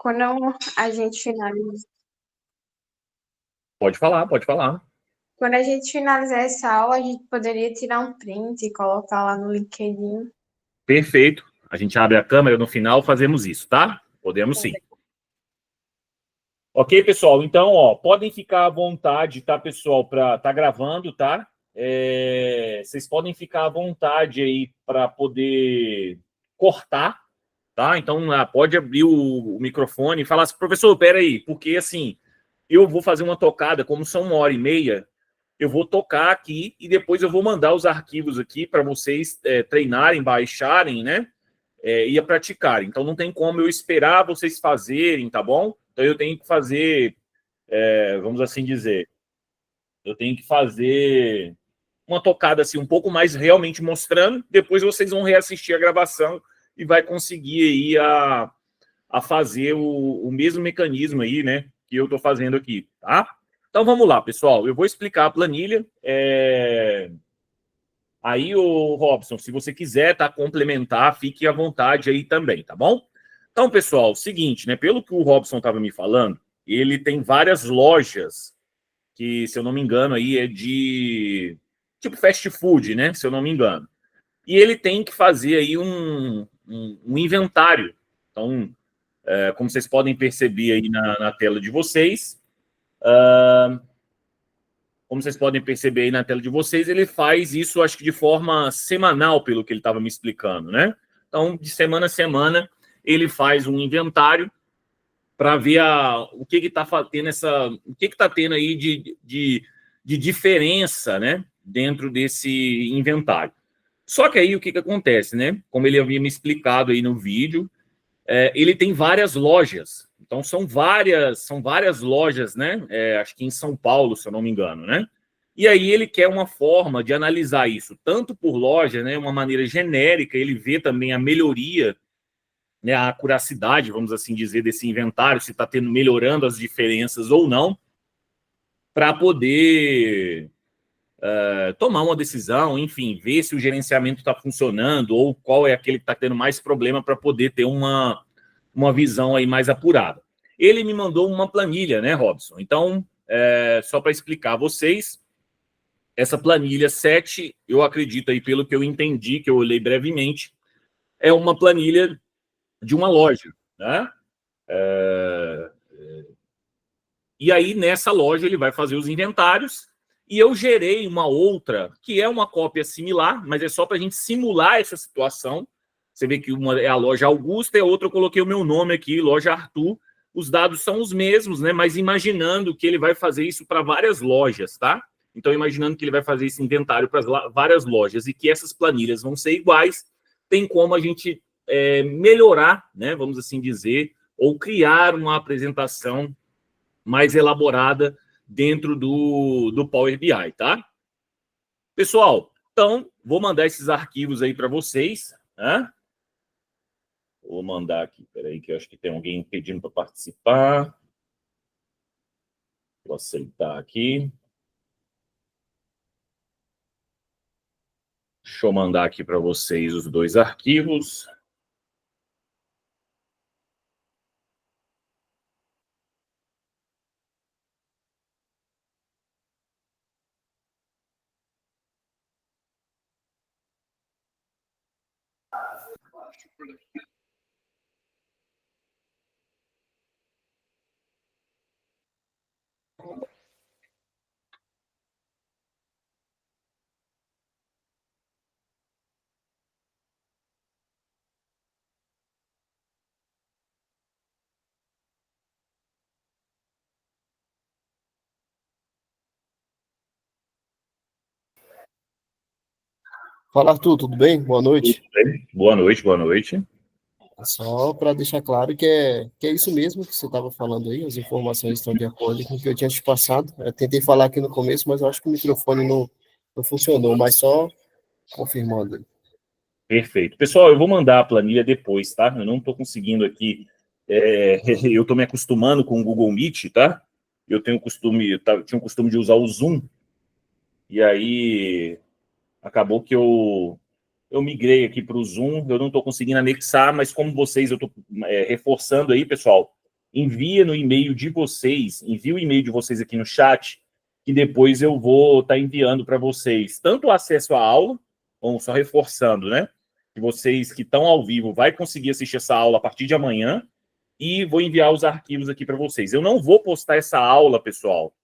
Quando a gente finaliza, Pode falar, pode falar. quando a gente finalizar essa aula, a gente poderia tirar um print e colocar lá no LinkedIn. Perfeito. A gente abre a câmera no final, fazemos isso, tá? Podemos sim. Ok, pessoal? Então, ó, podem ficar à vontade, tá, pessoal, para tá gravando, tá? Vocês podem ficar à vontade aí para poder cortar, tá? Então, pode abrir o microfone e falar assim, professor, peraí, porque assim, eu vou fazer uma tocada, como são 1h30, eu vou tocar aqui e depois eu vou mandar os arquivos aqui para vocês treinarem, baixarem, né? E a praticarem. Então, não tem como eu esperar vocês fazerem, tá bom? Então, eu tenho que fazer, vamos assim dizer, eu tenho que fazer uma tocada assim, um pouco mais realmente mostrando, depois vocês vão reassistir a gravação e vai conseguir aí a fazer o mesmo mecanismo aí, né, que eu estou fazendo aqui, tá? Então, vamos lá, pessoal. Eu vou explicar a planilha. Aí, o Robson, se você quiser, tá, complementar, fique à vontade aí também, tá bom? Então, pessoal, seguinte, né? Pelo que o Robson estava me falando, ele tem várias lojas que, se eu não me engano, aí é de tipo fast food, né? Se eu não me engano. E ele tem que fazer aí um inventário. Então, como vocês podem perceber aí na tela de vocês, ele faz isso, acho que de forma semanal, pelo que ele estava me explicando, né? Então, de semana a semana, ele faz um inventário para ver o que está tendo o que está tendo aí de diferença, né, dentro desse inventário. Só que aí o que acontece, né? Como ele havia me explicado aí no vídeo, ele tem várias lojas. Então são várias lojas, né? Acho que em São Paulo, se eu não me engano, né? E aí ele quer uma forma de analisar isso, tanto por loja, né? Uma maneira genérica, ele vê também a melhoria, né, a acuracidade, vamos assim dizer, desse inventário, se está melhorando as diferenças ou não, para poder tomar uma decisão, enfim, ver se o gerenciamento está funcionando ou qual é aquele que está tendo mais problema para poder ter uma visão aí mais apurada. Ele me mandou uma planilha, né, Robson? Então, só para explicar a vocês, essa planilha 7, eu acredito aí, pelo que eu entendi, que eu olhei brevemente, é uma planilha de uma loja, né? E aí, nessa loja, ele vai fazer os inventários. E eu gerei uma outra, que é uma cópia similar, mas é só para a gente simular essa situação. Você vê que uma é a loja Augusta e a outra eu coloquei o meu nome aqui, loja Arthur. Os dados são os mesmos, né? Mas imaginando que ele vai fazer isso para várias lojas, tá? Então, imaginando que ele vai fazer esse inventário para várias lojas e que essas planilhas vão ser iguais, tem como a gente melhorar, né? Vamos assim dizer, ou criar uma apresentação mais elaborada dentro do Power BI, tá? Pessoal, então, vou mandar esses arquivos aí para vocês, né? Vou mandar aqui, peraí, que eu acho que tem alguém pedindo para participar. Vou aceitar aqui. Deixa eu mandar aqui para vocês os dois arquivos. Fala, Arthur, tudo bem? Boa noite. Boa noite, boa noite. Só para deixar claro que é isso mesmo que você estava falando aí, as informações estão de acordo com o que eu tinha te passado. Eu tentei falar aqui no começo, mas eu acho que o microfone não funcionou, mas só confirmando. Perfeito. Pessoal, eu vou mandar a planilha depois, tá? Eu não estou conseguindo aqui. Eu estou me acostumando com o Google Meet, tá? Eu tenho tinha o costume de usar o Zoom, e aí acabou que eu migrei aqui para o Zoom, eu não estou conseguindo anexar, mas como vocês, eu estou reforçando aí, pessoal, envia no e-mail de vocês, envia o e-mail de vocês aqui no chat, que depois eu vou estar enviando para vocês tanto o acesso à aula, vamos só reforçando, né? Que vocês que estão ao vivo vai conseguir assistir essa aula a partir de amanhã, e vou enviar os arquivos aqui para vocês. Eu não vou postar essa aula, pessoal.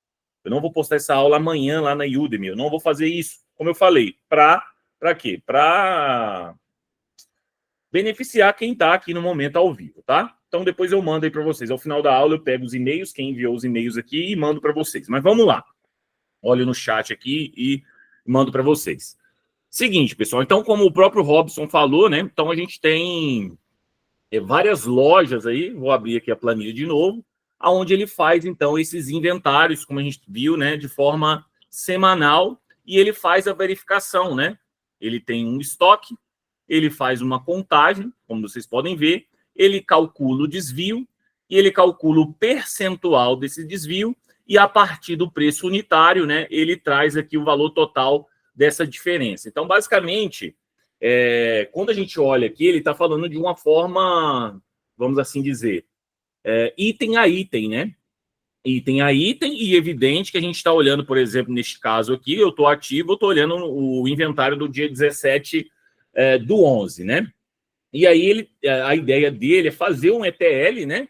Eu não vou postar essa aula amanhã lá na Udemy. Eu não vou fazer isso, como eu falei. Para quê? Para beneficiar quem está aqui no momento ao vivo, tá? Então, depois eu mando aí para vocês. Ao final da aula, eu pego os e-mails, quem enviou os e-mails aqui, e mando para vocês. Mas vamos lá. Olho no chat aqui e mando para vocês. Seguinte, pessoal. Então, como o próprio Robson falou, né? Então, a gente tem várias lojas aí. Vou abrir aqui a planilha de novo, aonde ele faz, então, esses inventários, como a gente viu, né? De forma semanal. E ele faz a verificação, né? Ele tem um estoque, ele faz uma contagem, como vocês podem ver, ele calcula o desvio e ele calcula o percentual desse desvio e a partir do preço unitário, né, ele traz aqui o valor total dessa diferença. Então, basicamente, quando a gente olha aqui, ele está falando de uma forma, vamos assim dizer, item a item, né? Item a item, e evidente que a gente está olhando, por exemplo, neste caso aqui, eu estou ativo, eu estou olhando o inventário do dia 17 do 11, né? E aí a ideia dele é fazer um ETL, né?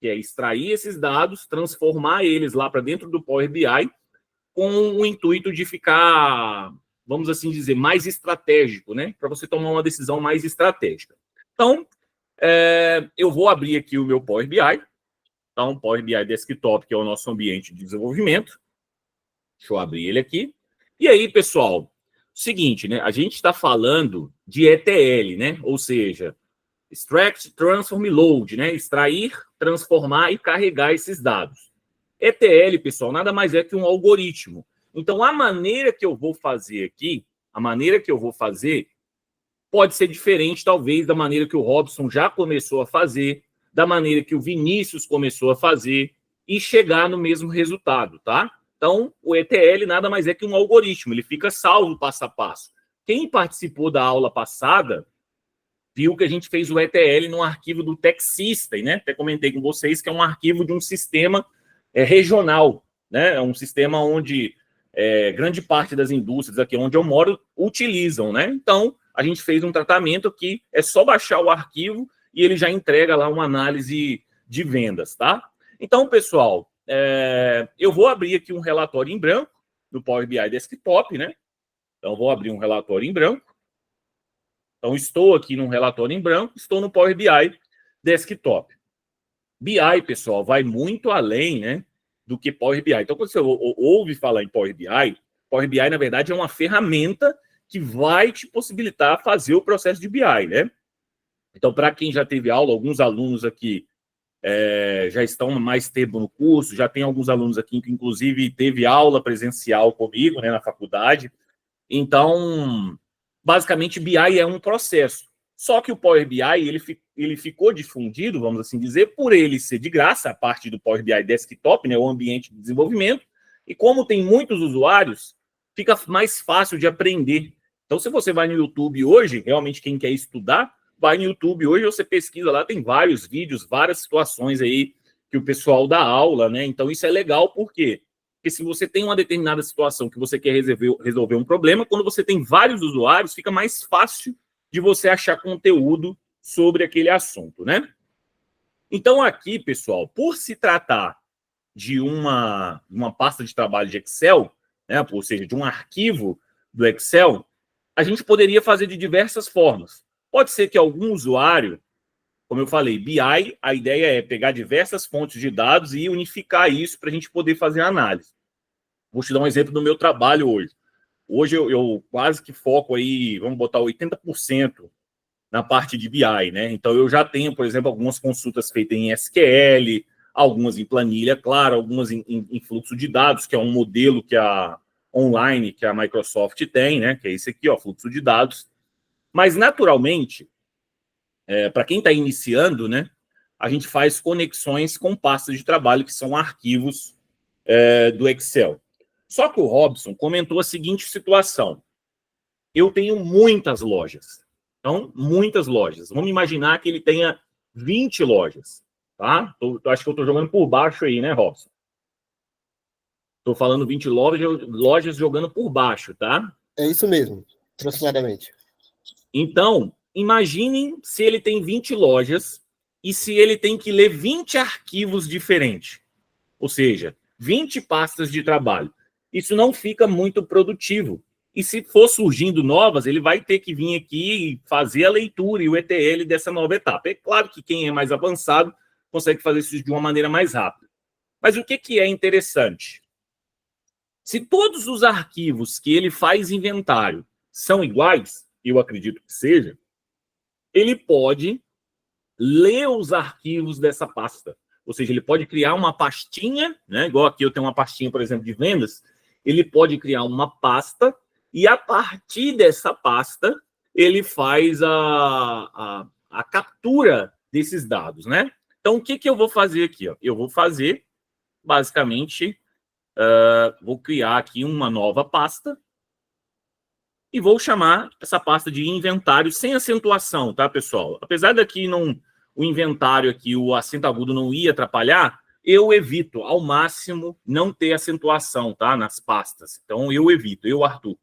Que é extrair esses dados, transformar eles lá para dentro do Power BI, com o intuito de ficar, vamos assim dizer, mais estratégico, né? Para você tomar uma decisão mais estratégica. Então, eu vou abrir aqui o meu Power BI. Então, Power BI Desktop, que é o nosso ambiente de desenvolvimento. Deixa eu abrir ele aqui. E aí, pessoal, seguinte, né? A gente está falando de ETL, né? Ou seja, Extract, Transform e Load, né? Extrair, transformar e carregar esses dados. ETL, pessoal, nada mais é que um algoritmo. Então, a maneira que eu vou fazer aqui, pode ser diferente, talvez, da maneira que o Robson já começou a fazer, da maneira que o Vinícius começou a fazer, e chegar no mesmo resultado, tá? Então, o ETL nada mais é que um algoritmo, ele fica salvo passo a passo. Quem participou da aula passada viu que a gente fez o ETL num arquivo do TechSystem, né? Até comentei com vocês que é um arquivo de um sistema regional, né? É um sistema onde grande parte das indústrias aqui onde eu moro utilizam, né? Então, a gente fez um tratamento que é só baixar o arquivo e ele já entrega lá uma análise de vendas, tá? Então, pessoal, eu vou abrir aqui um relatório em branco do Power BI Desktop, né? Então, vou abrir um relatório em branco. Então, estou aqui num relatório em branco, estou no Power BI Desktop. BI, pessoal, vai muito além, né, do que Power BI. Então, quando você ouve falar em Power BI, na verdade, é uma ferramenta que vai te possibilitar fazer o processo de BI, né? Então, para quem já teve aula, alguns alunos aqui já estão mais tempo no curso, já tem alguns alunos aqui que, inclusive, teve aula presencial comigo, né, na faculdade. Então, basicamente, BI é um processo. Só que o Power BI, ele ficou difundido, vamos assim dizer, por ele ser de graça, a parte do Power BI Desktop, né, o ambiente de desenvolvimento, e como tem muitos usuários, fica mais fácil de aprender. Então, se você vai no YouTube hoje, realmente quem quer estudar, vai no YouTube hoje, você pesquisa lá, tem vários vídeos, várias situações aí que o pessoal dá aula, né? Então, isso é legal, por quê? Porque se você tem uma determinada situação que você quer resolver um problema, quando você tem vários usuários, fica mais fácil de você achar conteúdo sobre aquele assunto, né? Então, aqui, pessoal, por se tratar de uma pasta de trabalho de Excel, né, ou seja, de um arquivo do Excel, a gente poderia fazer de diversas formas. Pode ser que algum usuário, como eu falei, BI, a ideia é pegar diversas fontes de dados e unificar isso para a gente poder fazer a análise. Vou te dar um exemplo do meu trabalho hoje. Hoje eu quase que foco aí, vamos botar 80% na parte de BI, né? Então eu já tenho, por exemplo, algumas consultas feitas em SQL, algumas em planilha, claro, algumas em fluxo de dados, que é um modelo que online que a Microsoft tem, né? Que é esse aqui, ó, fluxo de dados. Mas, naturalmente, para quem está iniciando, né, a gente faz conexões com pastas de trabalho, que são arquivos do Excel. Só que o Robson comentou a seguinte situação. Eu tenho muitas lojas. Então, muitas lojas. Vamos imaginar que ele tenha 20 lojas. tá? Acho que eu estou jogando por baixo aí, né, Robson? Estou falando 20 lojas jogando por baixo, tá? É isso mesmo, aproximadamente. Então, imaginem se ele tem 20 lojas e se ele tem que ler 20 arquivos diferentes. Ou seja, 20 pastas de trabalho. Isso não fica muito produtivo. E se for surgindo novas, ele vai ter que vir aqui e fazer a leitura e o ETL dessa nova etapa. É claro que quem é mais avançado consegue fazer isso de uma maneira mais rápida. Mas o que é interessante? Se todos os arquivos que ele faz inventário são iguais, eu acredito que seja, ele pode ler os arquivos dessa pasta. Ou seja, ele pode criar uma pastinha, né? Igual aqui eu tenho uma pastinha, por exemplo, de vendas. Ele pode criar uma pasta e, a partir dessa pasta, ele faz a captura desses dados, né? Então, o que eu vou fazer aqui? Ó? Eu vou fazer, basicamente, vou criar aqui uma nova pasta e vou chamar essa pasta de inventário sem acentuação, tá, pessoal? Apesar daqui o inventário aqui, o acento agudo não ia atrapalhar, eu evito ao máximo não ter acentuação, tá, nas pastas. Então, eu evito, Arthur.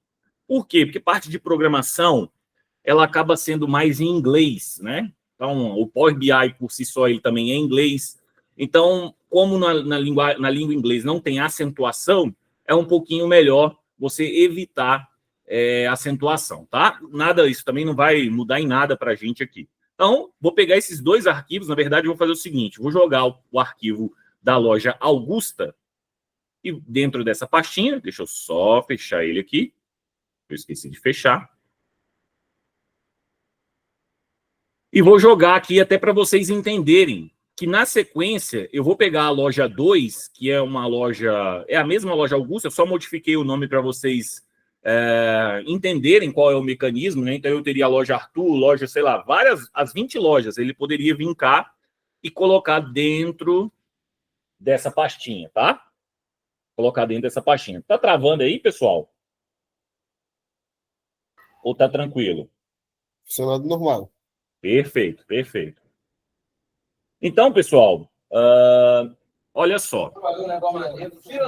Por quê? Porque parte de programação, ela acaba sendo mais em inglês, né? Então, o Power BI por si só, ele também é em inglês. Então, como na língua inglesa não tem acentuação, é um pouquinho melhor você evitar acentuação, tá? Nada, isso também não vai mudar em nada para a gente aqui. Então, vou pegar esses dois arquivos, na verdade, vou fazer o seguinte, vou jogar o arquivo da loja Augusta e dentro dessa pastinha, deixa eu só fechar ele aqui, eu esqueci de fechar. E vou jogar aqui até para vocês entenderem que, na sequência, eu vou pegar a loja 2, que é uma loja... É a mesma loja Augusta, eu só modifiquei o nome para vocês entenderem qual é o mecanismo, né? Então, eu teria a loja Arthur, loja, sei lá, as 20 lojas. Ele poderia vir cá e colocar dentro dessa pastinha, tá? Colocar dentro dessa pastinha. Tá travando aí, pessoal? Ou tá tranquilo? Funcionando normal. Perfeito, perfeito. Então, pessoal, olha só.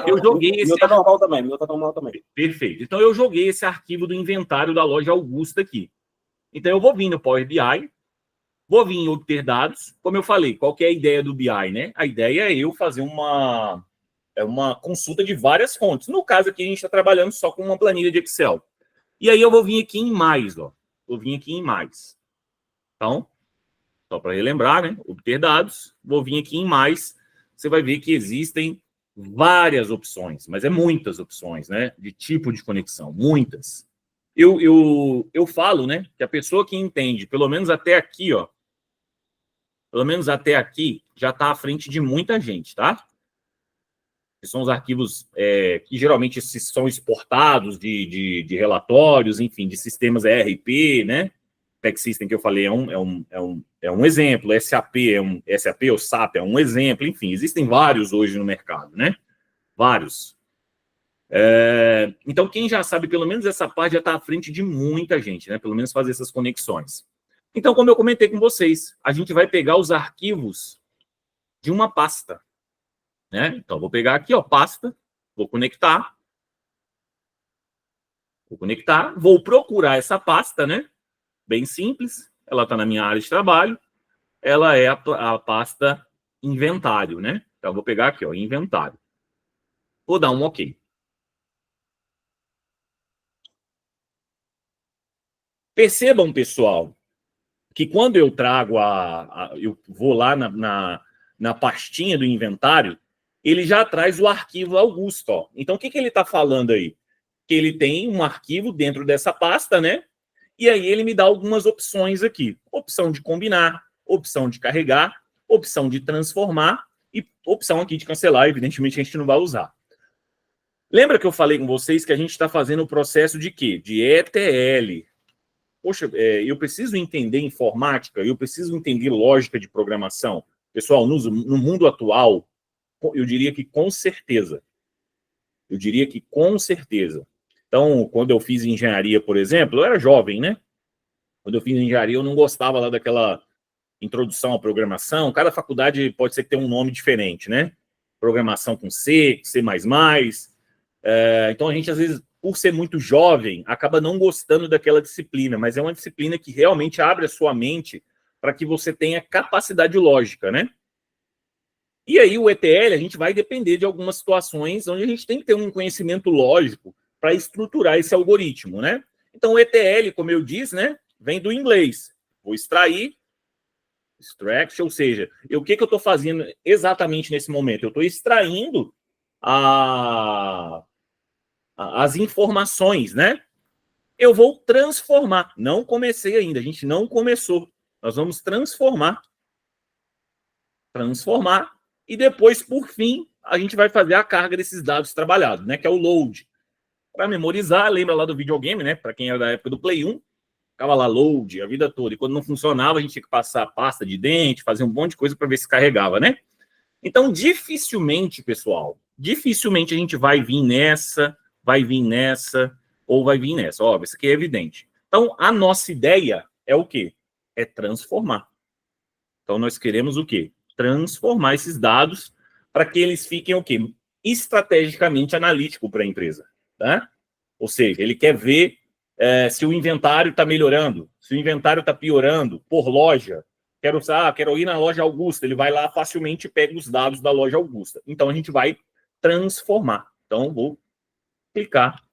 Eu joguei esse... Meu tá normal também, meu tá normal também. Perfeito. Então, eu joguei esse arquivo do inventário da loja Augusta aqui. Então, eu vou vir no Power BI, vou vir em obter dados. Como eu falei, qual que é a ideia do BI, né? A ideia é eu fazer uma consulta de várias fontes. No caso aqui, a gente está trabalhando só com uma planilha de Excel. E aí, eu vou vir aqui em mais, ó. Vou vir aqui em mais. Então, só para relembrar, né? Obter dados, vou vir aqui em mais, você vai ver que existem várias opções, mas muitas opções, né? De tipo de conexão, muitas. Eu falo, né? Que a pessoa que entende, pelo menos até aqui, ó, pelo menos até aqui, já está à frente de muita gente, tá? Que são os arquivos que geralmente são exportados de relatórios, enfim, de sistemas ERP, né? Tech System que eu falei é um exemplo, SAP SAP ou SAP é um exemplo, enfim, existem vários hoje no mercado, né? Vários. Então, quem já sabe, pelo menos essa parte já está à frente de muita gente, né? Pelo menos fazer essas conexões. Então, como eu comentei com vocês, a gente vai pegar os arquivos de uma pasta, né? Então, vou pegar aqui, ó, pasta, vou conectar, vou procurar essa pasta, né? Bem simples, ela está na minha área de trabalho, ela é a pasta inventário, né? Então, eu vou pegar aqui, ó, inventário. Vou dar um OK. Percebam, pessoal, que quando eu trago eu vou lá na pastinha do inventário, ele já traz o arquivo Augusto, ó. Então, o que ele está falando aí? Que ele tem um arquivo dentro dessa pasta, né? E aí ele me dá algumas opções aqui. Opção de combinar, opção de carregar, opção de transformar e opção aqui de cancelar. Evidentemente, a gente não vai usar. Lembra que eu falei com vocês que a gente está fazendo o processo de quê? De ETL. Poxa, eu preciso entender informática, eu preciso entender lógica de programação. Pessoal, no mundo atual, eu diria que com certeza. Então, quando eu fiz engenharia, por exemplo, eu era jovem, né? Quando eu fiz engenharia, eu não gostava lá introdução à programação, cada faculdade pode ser que tenha um nome diferente, né? Programação com C, C++. Então, a gente, às vezes, por ser muito jovem, acaba não gostando daquela disciplina, mas é uma disciplina que realmente abre a sua mente para que você tenha capacidade lógica, né? E aí, o ETL, a gente vai depender de algumas situações onde a gente tem que ter um conhecimento lógico para estruturar esse algoritmo, né? Então, o ETL, como eu disse, né, vem do inglês. Vou extrair, extract, ou seja, o que eu estou fazendo exatamente nesse momento? Eu estou extraindo as informações, né? Eu vou transformar. Não comecei ainda, a gente não começou. Nós vamos transformar. E depois, por fim, a gente vai fazer a carga desses dados trabalhados, né? Que é o load. Para memorizar, lembra lá do videogame, né? Para quem era da época do Play 1, ficava lá load a vida toda. E quando não funcionava, a gente tinha que passar pasta de dente, fazer um monte de coisa para ver se carregava, né? Então, dificilmente, pessoal, dificilmente a gente vai vir nessa, ou vai vir nessa. Óbvio, isso aqui é evidente. Então, a nossa ideia é o quê? É transformar. Então, nós queremos o quê? Transformar esses dados para que eles fiquem o quê? Estrategicamente analítico para a empresa. Tá? Ou seja, ele quer ver se o inventário está melhorando, se o inventário está piorando por loja. Quero ir na loja Augusta. Ele vai lá facilmente e pega os dados da loja Augusta. Então, a gente vai transformar. Então, vou clicar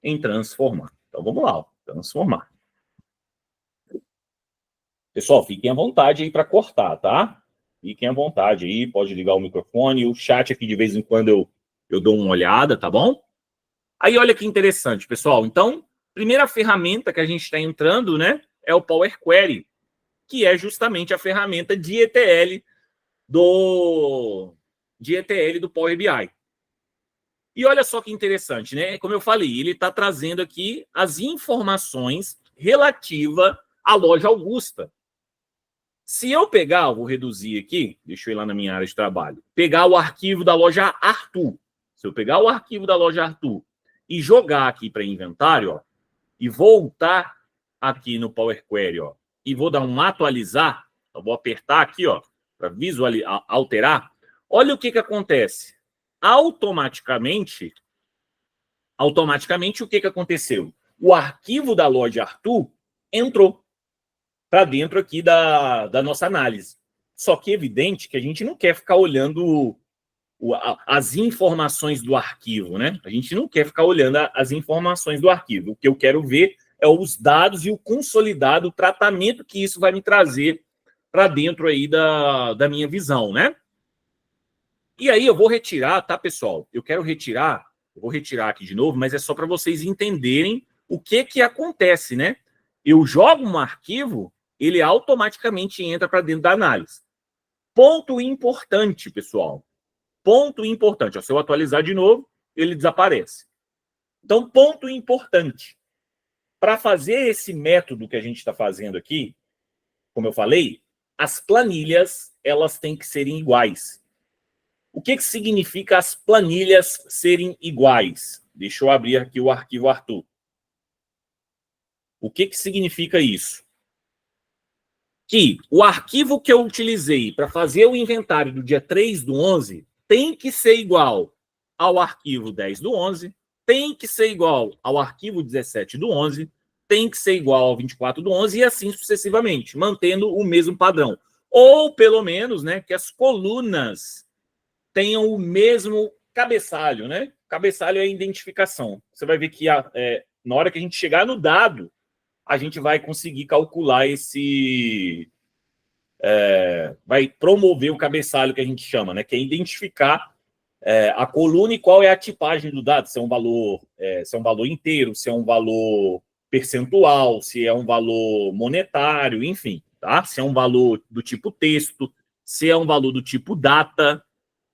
em transformar. Então, vamos lá. Ó, transformar. Pessoal, fiquem à vontade aí para cortar, tá? Fiquem à vontade aí. Pode ligar o microfone. O chat aqui, de vez em quando, eu dou uma olhada, tá bom? Aí, olha que interessante, pessoal. Então, primeira ferramenta que a gente está entrando, né, é o Power Query, que é justamente a ferramenta de ETL do Power BI. E olha só que interessante, né? Como eu falei, ele está trazendo aqui as informações relativas à loja Augusta. Se eu pegar, vou reduzir aqui, deixa eu ir lá na minha área de trabalho, pegar o arquivo da loja Arthur. Se eu pegar o arquivo da loja Arthur e jogar aqui para inventário, ó, e voltar aqui no Power Query, ó, e vou dar um atualizar, eu vou apertar aqui, ó, para visualizar, alterar. Olha o que acontece. Automaticamente, o que aconteceu? O arquivo da loja Arthur entrou para dentro aqui da nossa análise. Só que é evidente que a gente não quer ficar olhando as informações do arquivo, né? A gente não quer ficar olhando as informações do arquivo. O que eu quero ver é os dados e o consolidado, o tratamento que isso vai me trazer para dentro aí da minha visão, né? E aí eu vou retirar, tá, pessoal? Eu vou retirar aqui de novo, mas é só para vocês entenderem o que acontece, né? Eu jogo um arquivo, ele automaticamente entra para dentro da análise. Ponto importante, pessoal. Ponto importante. Ó, se eu atualizar de novo, ele desaparece. Então, ponto importante. Para fazer esse método que a gente está fazendo aqui, como eu falei, as planilhas elas têm que serem iguais. O que significa as planilhas serem iguais? Deixa eu abrir aqui o arquivo Arthur. O que significa isso? Que o arquivo que eu utilizei para fazer o inventário do dia 3/11 tem que ser igual ao arquivo 10/11, tem que ser igual ao arquivo 17/11, tem que ser igual ao 24/11 e assim sucessivamente, mantendo o mesmo padrão. Ou, pelo menos, né, que as colunas tenham o mesmo cabeçalho, né? Cabeçalho é a identificação. Você vai ver que na hora que a gente chegar no dado, a gente vai conseguir calcular vai promover o cabeçalho que a gente chama, né? Que é identificar a coluna e qual é a tipagem do dado, se é um valor inteiro, se é um valor percentual, se é um valor monetário, enfim, tá? Se é um valor do tipo texto, se é um valor do tipo data.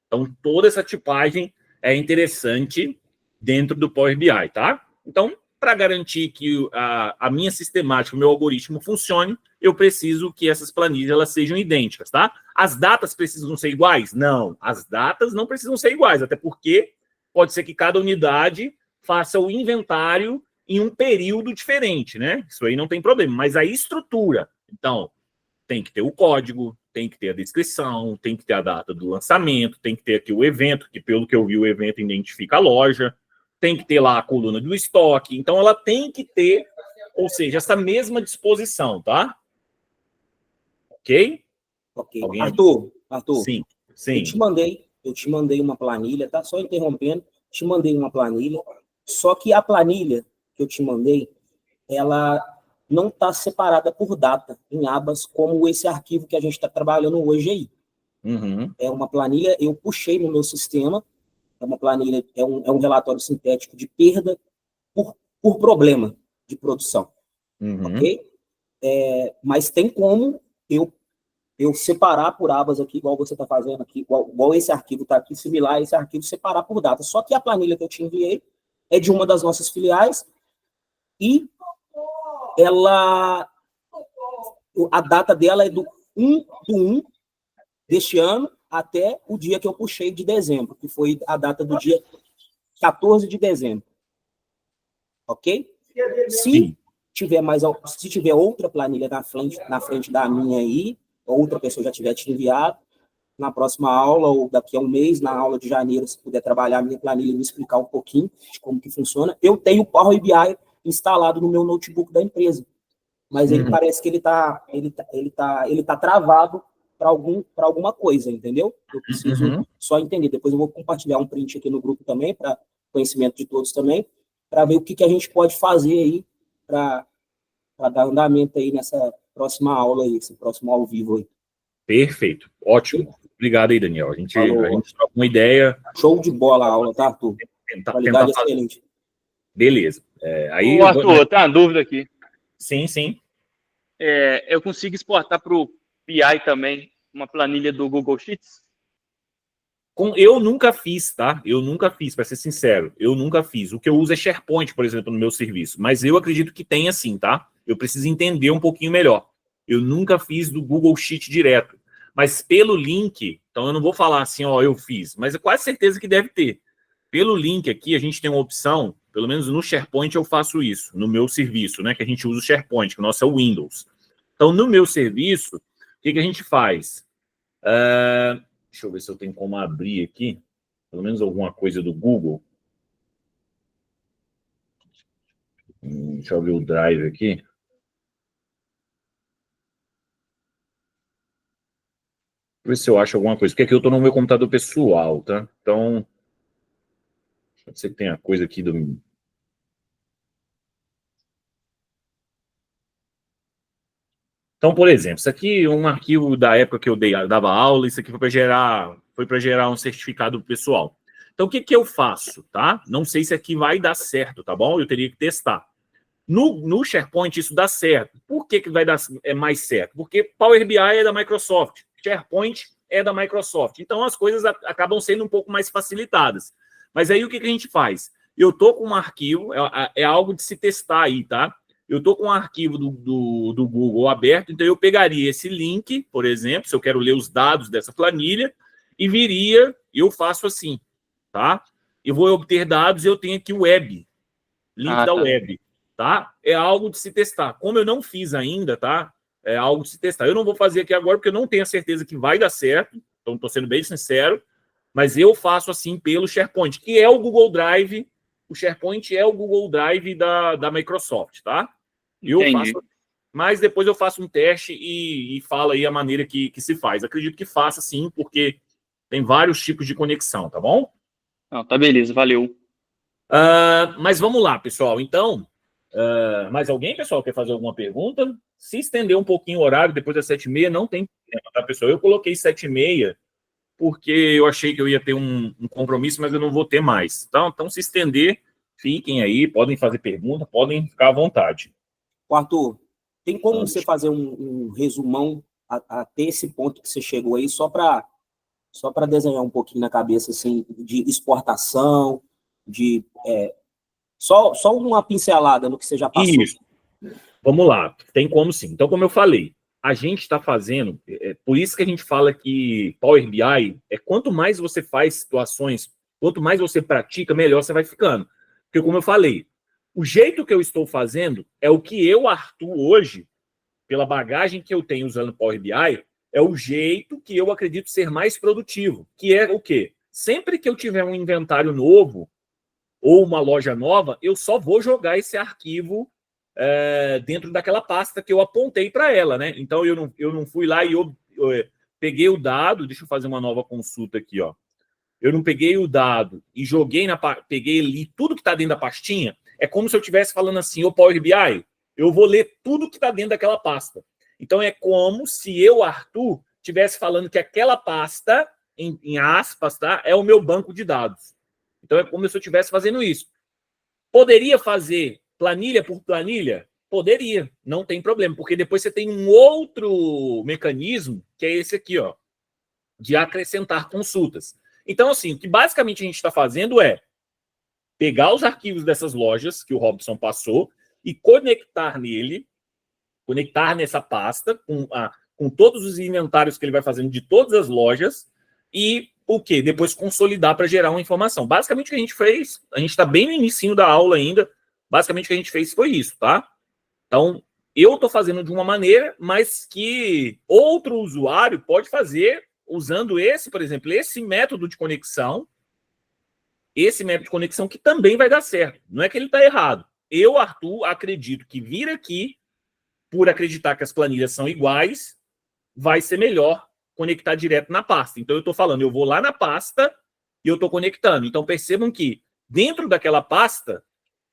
Então, toda essa tipagem é interessante dentro do Power BI, tá? Então, para garantir que a minha sistemática, o meu algoritmo funcione, eu preciso que essas planilhas elas sejam idênticas, tá? As datas precisam ser iguais? Não, as datas não precisam ser iguais, até porque pode ser que cada unidade faça o inventário em um período diferente, né? Isso aí não tem problema, mas a estrutura. Então, tem que ter o código, tem que ter a descrição, tem que ter a data do lançamento, tem que ter aqui o evento, que pelo que eu vi o evento identifica a loja, tem que ter lá a coluna do estoque. Então ela tem que ter, ou seja, essa mesma disposição, tá? Ok? Ok. Alguém... Arthur, Sim. Eu te mandei uma planilha, tá? Só interrompendo, te mandei uma planilha, só que a planilha que eu te mandei, ela não está separada por data, em abas, como esse arquivo que a gente está trabalhando hoje aí. Uhum. É uma planilha, eu puxei no meu sistema, é uma planilha, é um relatório sintético de perda por problema de produção, ok? Mas tem como eu separar por abas aqui, igual você está fazendo aqui, igual esse arquivo está aqui, similar a esse arquivo, separar por data. Só que a planilha que eu te enviei é de uma das nossas filiais e a data dela é do 1/1 deste ano até o dia que eu puxei de dezembro, que foi a data do dia 14 de dezembro. Ok? Se tiver outra planilha na frente da minha aí, outra pessoa já tiver te enviado, na próxima aula ou daqui a um mês, na aula de janeiro, se puder trabalhar a minha planilha e me explicar um pouquinho de como que funciona, eu tenho o Power BI instalado no meu notebook da empresa, mas ele parece que ele tá travado para alguma coisa, entendeu? Eu preciso só entender. Depois eu vou compartilhar um print aqui no grupo também, para conhecimento de todos também, para ver o que a gente pode fazer aí para dar andamento aí nessa próxima aula aí, esse próximo ao vivo aí. Perfeito, ótimo. Obrigado aí, Daniel. A gente troca uma ideia. Show de bola a aula, tá, Arthur? Qualidade excelente. Beleza. Aí Arthur, tem uma dúvida aqui. Sim. Eu consigo exportar para o BI também uma planilha do Google Sheets? Eu nunca fiz, tá? Eu nunca fiz, para ser sincero. Eu nunca fiz. O que eu uso é SharePoint, por exemplo, no meu serviço. Mas eu acredito que tenha sim, tá? Eu preciso entender um pouquinho melhor. Eu nunca fiz do Google Sheet direto. Mas pelo link, então eu não vou falar assim, ó, eu fiz. Mas é quase certeza que deve ter. Pelo link aqui, a gente tem uma opção, pelo menos no SharePoint eu faço isso, no meu serviço, né? Que a gente usa o SharePoint, que o nosso é o Windows. Então, no meu serviço, o que a gente faz? Deixa eu ver se eu tenho como abrir aqui, pelo menos alguma coisa do Google. Deixa eu abrir o Drive aqui. Ver se eu acho alguma coisa, porque aqui eu estou no meu computador pessoal, tá? Então, pode ser que tenha coisa aqui do... Então, por exemplo, isso aqui é um arquivo da época que eu dava aula, isso aqui foi para gerar um certificado pessoal. Então, o que eu faço, tá? Não sei se aqui vai dar certo, tá bom? Eu teria que testar. No SharePoint isso dá certo. Por que vai dar mais certo? Porque Power BI é da Microsoft, SharePoint é da Microsoft. Então as coisas acabam sendo um pouco mais facilitadas. Mas aí o que a gente faz? Eu tô com um arquivo, é algo de se testar aí, tá? Eu tô com um arquivo do Google aberto, então eu pegaria esse link, por exemplo, se eu quero ler os dados dessa planilha, e eu faço assim, tá? Eu vou obter dados, eu tenho aqui o web, link da web. Tá? É algo de se testar. Como eu não fiz ainda, tá? É algo de se testar. Eu não vou fazer aqui agora porque eu não tenho a certeza que vai dar certo. Então, estou sendo bem sincero. Mas eu faço assim pelo SharePoint, que é o Google Drive. O SharePoint é o Google Drive da Microsoft, tá? Eu faço, mas depois eu faço um teste e falo aí a maneira que se faz. Acredito que faça sim, porque tem vários tipos de conexão, tá bom? Não, tá beleza, valeu. Mas vamos lá, pessoal. Então, mais alguém, pessoal, quer fazer alguma pergunta? Se estender um pouquinho o horário, depois das 7h30, não tem problema, tá, pessoal? Eu coloquei 7h30 porque eu achei que eu ia ter um compromisso, mas eu não vou ter mais. Então, se estender, fiquem aí, podem fazer pergunta, podem ficar à vontade. Arthur, tem como você fazer um resumão até esse ponto que você chegou aí, só para desenhar um pouquinho na cabeça, assim, de exportação, só uma pincelada no que você já passou. Isso. Vamos lá, tem como sim. Então, como eu falei, a gente está fazendo, por isso que a gente fala que Power BI quanto mais você faz situações, quanto mais você pratica, melhor você vai ficando. Porque, como eu falei, o jeito que eu estou fazendo é o que eu, Arthur, hoje, pela bagagem que eu tenho usando o Power BI, é o jeito que eu acredito ser mais produtivo, que é o quê? Sempre que eu tiver um inventário novo ou uma loja nova, eu só vou jogar esse arquivo dentro daquela pasta que eu apontei para ela, né? Então, eu não fui lá e eu peguei o dado, deixa eu fazer uma nova consulta aqui, ó. Eu não peguei o dado e joguei peguei ali tudo que está dentro da pastinha. É como se eu estivesse falando assim, ô Power BI, eu vou ler tudo que está dentro daquela pasta. Então, é como se eu, Arthur, estivesse falando que aquela pasta, em aspas, tá, é o meu banco de dados. Então, é como se eu estivesse fazendo isso. Poderia fazer planilha por planilha? Poderia, não tem problema, porque depois você tem um outro mecanismo, que é esse aqui, ó, de acrescentar consultas. Então, assim, o que basicamente a gente está fazendo é pegar os arquivos dessas lojas que o Robson passou e conectar nessa pasta com todos os inventários que ele vai fazendo de todas as lojas e o quê? Depois consolidar para gerar uma informação. Basicamente o que a gente fez, a gente está bem no início da aula ainda, basicamente o que a gente fez foi isso, tá? Então, eu estou fazendo de uma maneira, mas que outro usuário pode fazer usando esse, por exemplo, esse método de conexão, que também vai dar certo. Não é que ele está errado. Eu, Arthur, acredito que vir aqui, por acreditar que as planilhas são iguais, vai ser melhor conectar direto na pasta. Então, eu estou falando, eu vou lá na pasta e eu estou conectando. Então, percebam que dentro daquela pasta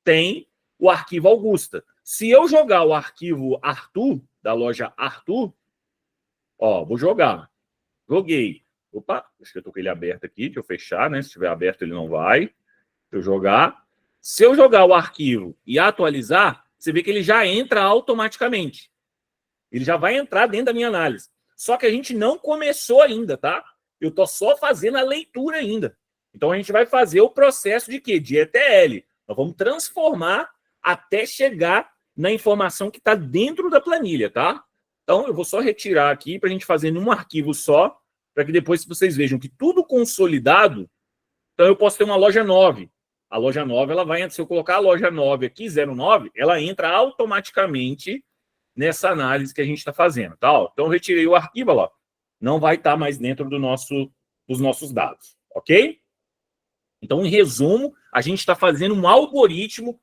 tem o arquivo Augusta. Se eu jogar o arquivo Arthur, da loja Arthur, ó, vou jogar. Joguei. Opa, acho que eu tô com ele aberto aqui, deixa eu fechar, né? Se estiver aberto, ele não vai. Deixa eu jogar. Se eu jogar o arquivo e atualizar, você vê que ele já entra automaticamente. Ele já vai entrar dentro da minha análise. Só que a gente não começou ainda, tá? Eu tô só fazendo a leitura ainda. Então, a gente vai fazer o processo de quê? De ETL. Nós vamos transformar até chegar na informação que está dentro da planilha, tá? Então, eu vou só retirar aqui para a gente fazer num arquivo só, para que depois vocês vejam que tudo consolidado, então eu posso ter uma loja 9. A loja 9, ela vai, se eu colocar a loja 9 aqui, 09, ela entra automaticamente nessa análise que a gente está fazendo, tá? Então, eu retirei o arquivo, ó, não vai estar mais dentro dos nossos dados, ok? Então, em resumo, a gente está fazendo um algoritmo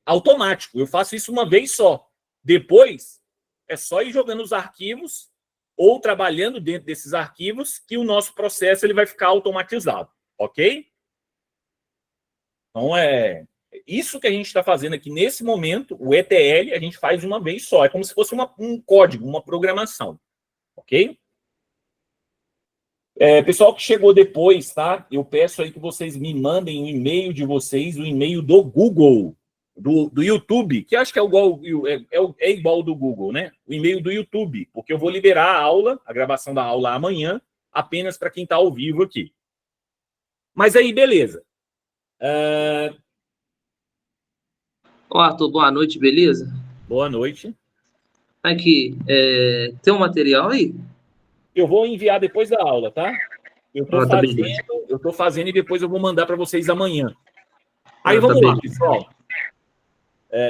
automático. Eu faço isso uma vez só. Depois, é só ir jogando os arquivos ou trabalhando dentro desses arquivos que o nosso processo ele vai ficar automatizado, ok? Então, isso que a gente está fazendo aqui nesse momento, o ETL, a gente faz uma vez só. É como se fosse um código, uma programação, ok? Pessoal que chegou depois, tá? Eu peço aí que vocês me mandem o e-mail de vocês, o e-mail do Google, do YouTube, que acho que é igual ao do Google, né? O e-mail do YouTube, porque eu vou liberar a aula, a gravação da aula amanhã, apenas para quem está ao vivo aqui. Mas aí, beleza. Ó, Arthur, boa noite, beleza? Boa noite. Aqui, tem um material aí? Eu vou enviar depois da aula, tá? Eu tô fazendo e depois eu vou mandar para vocês amanhã. Aí vamos lá, pessoal.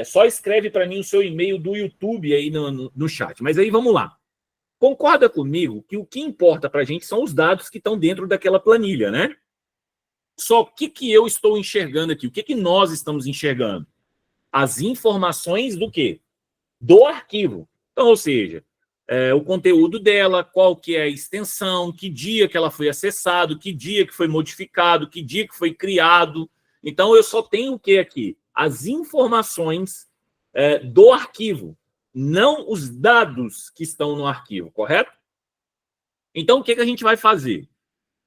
Só escreve para mim o seu e-mail do YouTube aí no chat. Mas aí vamos lá. Concorda comigo que o que importa para a gente são os dados que estão dentro daquela planilha, né? Só o que eu estou enxergando aqui? O que nós estamos enxergando? As informações do quê? Do arquivo. Então, ou seja, o conteúdo dela, qual que é a extensão, que dia que ela foi acessado, que dia que foi modificado, que dia que foi criado. Então, eu só tenho o que aqui? As informações do arquivo, não os dados que estão no arquivo, correto? Então, o que a gente vai fazer?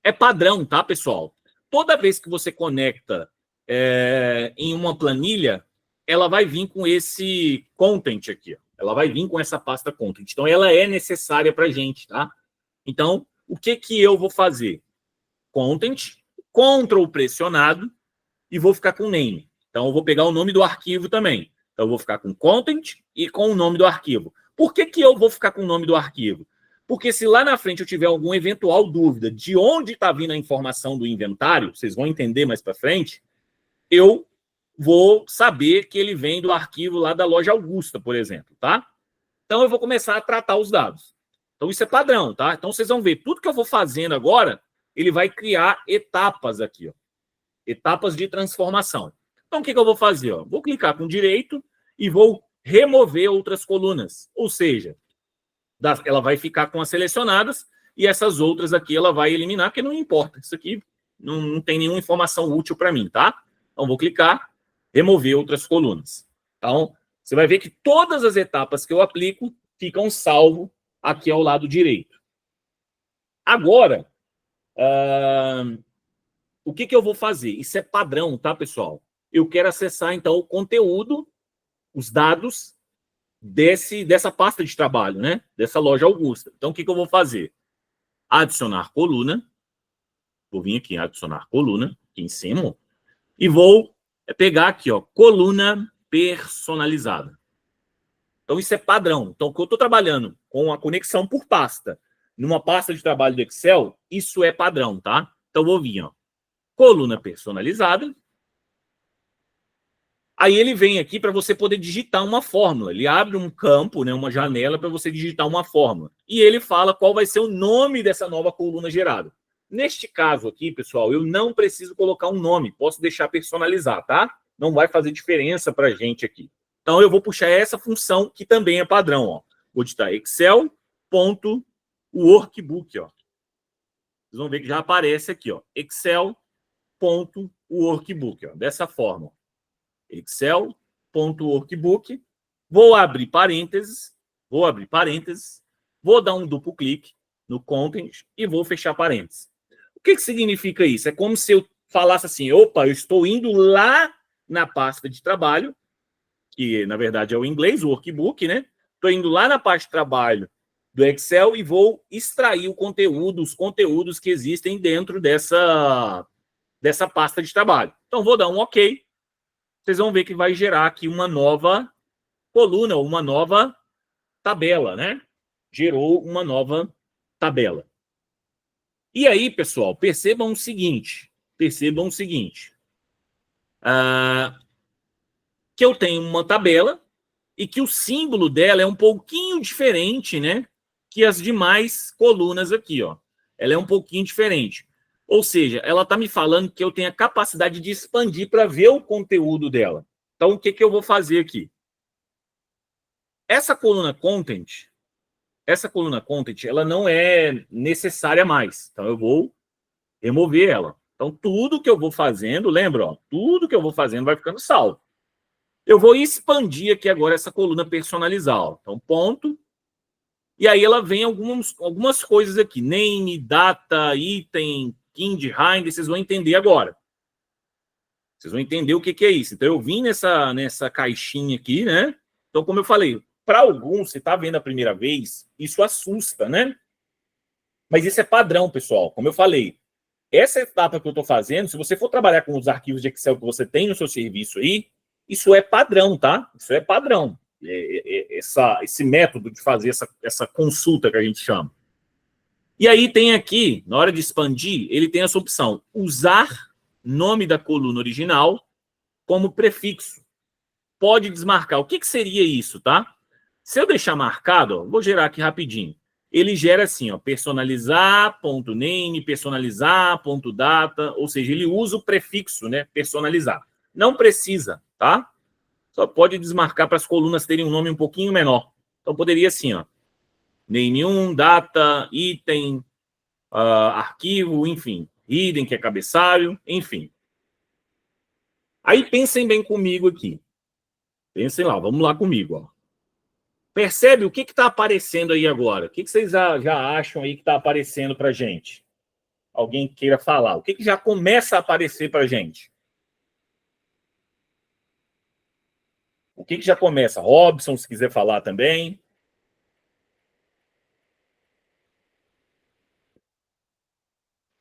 É padrão, tá, pessoal? Toda vez que você conecta em uma planilha, ela vai vir com esse content aqui, ó. Ela vai vir com essa pasta content. Então, ela é necessária para a gente, tá? Então, o que eu vou fazer? Content, Ctrl pressionado, e vou ficar com name. Então, eu vou pegar o nome do arquivo também. Então, eu vou ficar com content e com o nome do arquivo. Por que eu vou ficar com o nome do arquivo? Porque se lá na frente eu tiver alguma eventual dúvida de onde está vindo a informação do inventário, vocês vão entender mais para frente, eu vou saber que ele vem do arquivo lá da loja Augusta, por exemplo, tá? Então, eu vou começar a tratar os dados. Então, isso é padrão, tá? Então, vocês vão ver, tudo que eu vou fazendo agora, ele vai criar etapas aqui, ó. Etapas de transformação. Então, o que eu vou fazer? Ó? Vou clicar com direito e vou remover outras colunas. Ou seja, ela vai ficar com as selecionadas e essas outras aqui ela vai eliminar, porque não importa. Isso aqui não tem nenhuma informação útil para mim, tá? Então, vou clicar, remover outras colunas. Então, você vai ver que todas as etapas que eu aplico ficam salvo aqui ao lado direito. Agora, o que eu vou fazer? Isso é padrão, tá, pessoal? Eu quero acessar, então, o conteúdo, os dados dessa pasta de trabalho, né? Dessa loja Augusta. Então, o que eu vou fazer? Adicionar coluna. Vou vir aqui, adicionar coluna, aqui em cima, e vou pegar aqui, ó, coluna personalizada. Então, isso é padrão. Então, que eu estou trabalhando com a conexão por pasta, numa pasta de trabalho do Excel, isso é padrão, tá? Então, vou vir, ó, coluna personalizada. Aí ele vem aqui para você poder digitar uma fórmula. Ele abre um campo, né, uma janela para você digitar uma fórmula. E ele fala qual vai ser o nome dessa nova coluna gerada. Neste caso aqui, pessoal, eu não preciso colocar um nome. Posso deixar personalizar, tá? Não vai fazer diferença para a gente aqui. Então, eu vou puxar essa função que também é padrão. Ó. Vou digitar Excel.workbook. Ó. Vocês vão ver que já aparece aqui. Ó, Excel.workbook. Ó, dessa forma. Excel.workbook. Vou abrir parênteses. Vou dar um duplo clique no content e vou fechar parênteses. O que significa isso? É como se eu falasse assim, opa, eu estou indo lá na pasta de trabalho, que na verdade é o inglês, o workbook, né? Estou indo lá na parte de trabalho do Excel e vou extrair o conteúdo, os conteúdos que existem dentro dessa pasta de trabalho. Então, vou dar um OK. Vocês vão ver que vai gerar aqui uma nova coluna, uma nova tabela, né? Gerou uma nova tabela. E aí, pessoal, percebam o seguinte. Que eu tenho uma tabela e que o símbolo dela é um pouquinho diferente, né? Que as demais colunas aqui, ó. Ela é um pouquinho diferente. Ou seja, ela está me falando que eu tenho a capacidade de expandir para ver o conteúdo dela. Então, o que eu vou fazer aqui? Essa coluna content, ela não é necessária mais. Então, eu vou remover ela. Então, tudo que eu vou fazendo, lembra, ó, tudo que eu vou fazendo vai ficando salvo. Eu vou expandir aqui agora essa coluna personalizar. Ó. Então, ponto. E aí ela vem algumas coisas aqui. Name, data, item, kind, render. Vocês vão entender agora. Vocês vão entender o que é isso. Então, eu vim nessa caixinha aqui, né? Então, como eu falei, para alguns, você está vendo a primeira vez, isso assusta, né? Mas isso é padrão, pessoal. Como eu falei, essa etapa que eu estou fazendo, se você for trabalhar com os arquivos de Excel que você tem no seu serviço aí, isso é padrão, tá? Isso é padrão. Esse método de fazer essa consulta que a gente chama. E aí tem aqui, na hora de expandir, ele tem essa opção, usar nome da coluna original como prefixo. Pode desmarcar. O que seria isso, tá? Se eu deixar marcado, ó, vou gerar aqui rapidinho. Ele gera assim, ó, personalizar.name, personalizar.data, ou seja, ele usa o prefixo, né, personalizar. Não precisa, tá? Só pode desmarcar para as colunas terem um nome um pouquinho menor. Então, poderia assim, ó, name 1, data, item, arquivo, enfim, hidden, que é cabeçalho, enfim. Aí, pensem bem comigo aqui. Pensem lá, vamos lá comigo, ó. Percebe o que está aparecendo aí agora? O que vocês já acham aí que está aparecendo para a gente? Alguém queira falar. O que já começa a aparecer para a gente? O que já começa? Robson, se quiser falar também.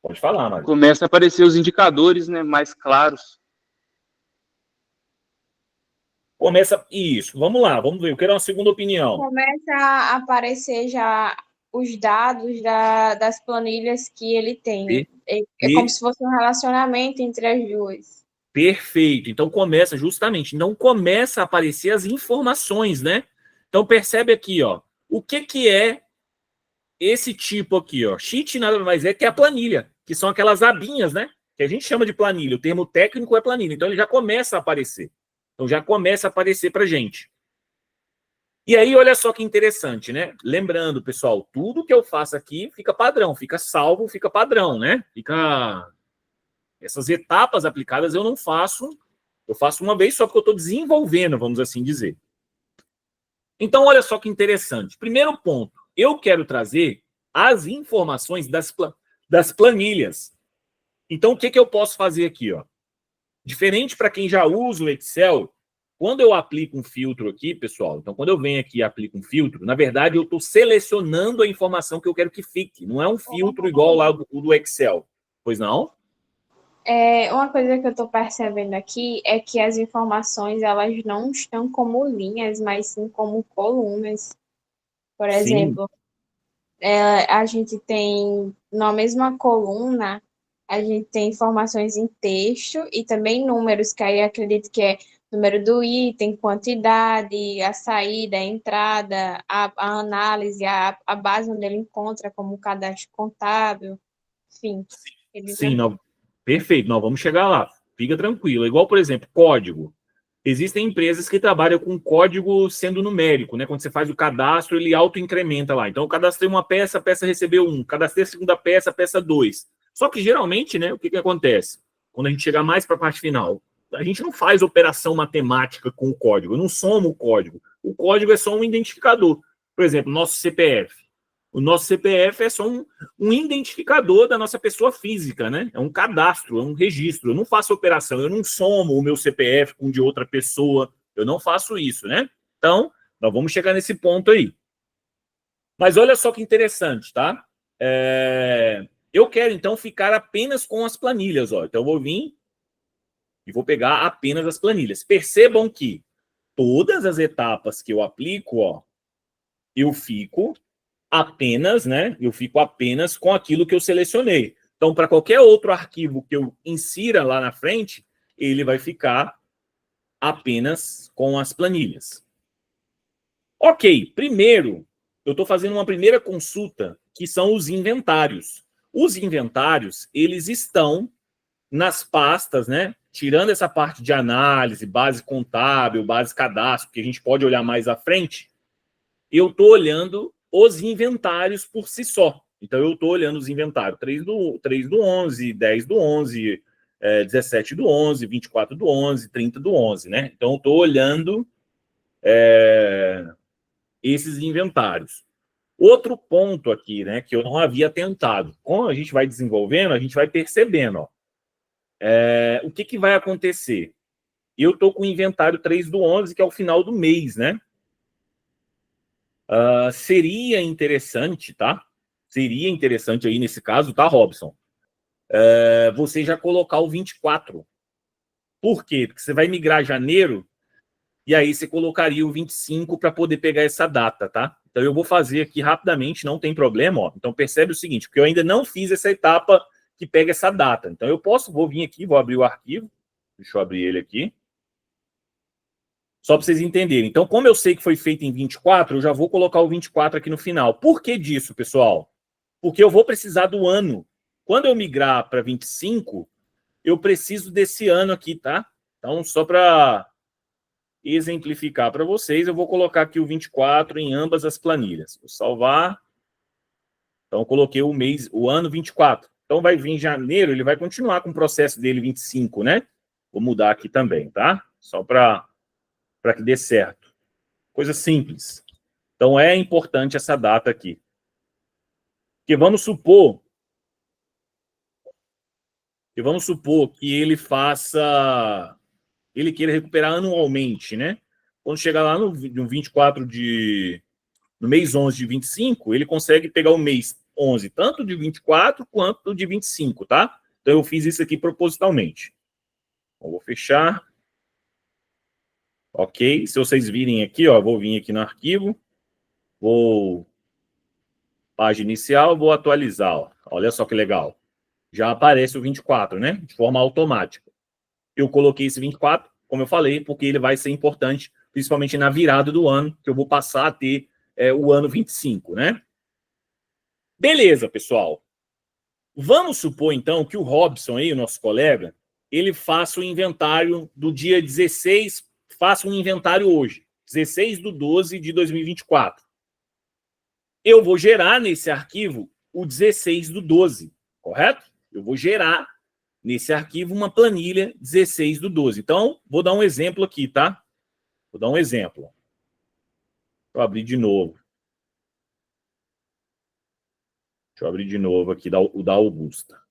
Pode falar, Mário. Começa a aparecer os indicadores, né, mais claros. Começa isso. Vamos lá, vamos ver. Eu quero uma segunda opinião. Começa a aparecer já os dados das planilhas que ele tem. É como se fosse um relacionamento entre as duas. Perfeito. Então começa justamente. Então começa a aparecer as informações, né? Então, percebe aqui, ó, o que é esse tipo aqui, ó. Sheet nada mais é que a planilha, que são aquelas abinhas, né? Que a gente chama de planilha. O termo técnico é planilha. Então, ele já começa a aparecer. Então, já começa a aparecer para a gente. E aí, olha só que interessante, né? Lembrando, pessoal, tudo que eu faço aqui fica padrão, fica salvo, fica padrão, né? Fica... Essas etapas aplicadas eu não faço, eu faço uma vez só porque eu estou desenvolvendo, vamos assim dizer. Então, olha só que interessante. Primeiro ponto, eu quero trazer as informações das planilhas. Então, o que eu posso fazer aqui, ó? Diferente para quem já usa o Excel, quando eu aplico um filtro aqui, pessoal, então quando eu venho aqui e aplico um filtro, na verdade eu estou selecionando a informação que eu quero que fique. Não é um filtro igual lá do Excel. Pois não? Uma coisa que eu estou percebendo aqui é que as informações elas não estão como linhas, mas sim como colunas. Por exemplo, a gente tem na mesma coluna, a gente tem informações em texto e também números, que aí acredito que é número do item, quantidade, a saída, a entrada, a análise, a base onde ele encontra como cadastro contábil, enfim. Sim, não, perfeito, nós vamos chegar lá. Fica tranquilo. Igual, por exemplo, código. Existem empresas que trabalham com código sendo numérico, né? Quando você faz o cadastro, ele auto-incrementa lá. Então, eu cadastrei uma peça, a peça recebeu 1. Cadastrei a segunda peça, a peça 2. Só que, geralmente, né, o que acontece? Quando a gente chegar mais para a parte final, a gente não faz operação matemática com o código. Eu não somo o código. O código é só um identificador. Por exemplo, nosso CPF. O nosso CPF é só um identificador da nossa pessoa física, né? É um cadastro, é um registro. Eu não faço operação, eu não somo o meu CPF com o de outra pessoa. Eu não faço isso, né? Então, nós vamos chegar nesse ponto aí. Mas olha só que interessante, tá? Eu quero, então, ficar apenas com as planilhas, ó. Então, eu vou vir e vou pegar apenas as planilhas. Percebam que todas as etapas que eu aplico, ó, eu fico apenas, né? Eu fico apenas com aquilo que eu selecionei. Então, para qualquer outro arquivo que eu insira lá na frente, ele vai ficar apenas com as planilhas. Ok, primeiro, eu estou fazendo uma primeira consulta, que são os inventários. Os inventários, eles estão nas pastas, né? Tirando essa parte de análise, base contábil, base cadastro, que a gente pode olhar mais à frente, eu estou olhando os inventários por si só. Então, eu estou olhando os inventários 3 do 11, 10 do 11, 17 do 11, 24 do 11, 30 do 11, né? Então, eu estou olhando esses inventários. Outro ponto aqui, né, que eu não havia tentado. Como a gente vai desenvolvendo, a gente vai percebendo, ó. O que vai acontecer? Eu estou com o inventário 3 do 11, que é o final do mês, né? Seria interessante, tá? Seria interessante aí nesse caso, tá, Robson? Você já colocar o 24. Por quê? Porque você vai migrar janeiro e aí você colocaria o 25 para poder pegar essa data, tá? Então eu vou fazer aqui rapidamente, não tem problema, ó. Então percebe o seguinte, porque eu ainda não fiz essa etapa que pega essa data. Então eu vou vir aqui, vou abrir o arquivo. Deixa eu abrir ele aqui. Só para vocês entenderem. Então, como eu sei que foi feito em 24, eu já vou colocar o 24 aqui no final. Por que disso, pessoal? Porque eu vou precisar do ano. Quando eu migrar para 25, eu preciso desse ano aqui, tá? Então, só para exemplificar para vocês, eu vou colocar aqui o 24 em ambas as planilhas. Vou salvar. Então, eu coloquei o ano 24. Então, vai vir em janeiro, ele vai continuar com o processo dele 25, né? Vou mudar aqui também, tá? Só para que dê certo. Coisa simples. Então, é importante essa data aqui. Porque vamos supor que ele faça... Ele queira recuperar anualmente, né? Quando chegar lá no 24 no mês 11 de 25, ele consegue pegar o mês 11, tanto de 24 quanto de 25, tá? Então, eu fiz isso aqui propositalmente. Então, vou fechar. Ok, se vocês virem aqui, ó, vou vir aqui no arquivo, página inicial, vou atualizar, ó. Olha só que legal. Já aparece o 24, né? De forma automática. Eu coloquei esse 24, como eu falei, porque ele vai ser importante principalmente na virada do ano, que eu vou passar a ter o ano 25, né? Beleza, pessoal. Vamos supor, então, que o Robson aí, o nosso colega, ele faça o inventário do dia 16, faça um inventário hoje, 16/12 de 2024. Eu vou gerar nesse arquivo o 16/12, correto? Eu vou gerar nesse arquivo uma planilha 16/12. Então, vou dar um exemplo aqui, tá? Vou dar um exemplo. Deixa eu abrir de novo. Deixa eu abrir de novo aqui o da Augusta.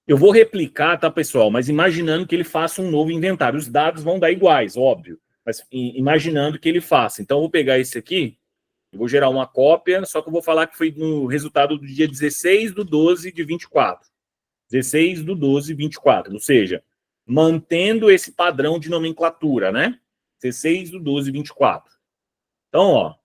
Eu vou replicar, tá, pessoal? Mas imaginando que ele faça um novo inventário. Os dados vão dar iguais, óbvio. Mas imaginando que ele faça. Então, eu vou pegar esse aqui, eu vou gerar uma cópia, só que eu vou falar que foi no resultado do dia 16/12 de 24. 16/12 de 24. Ou seja, mantendo esse padrão de nomenclatura, né? 16/12 de 24. Então, ó.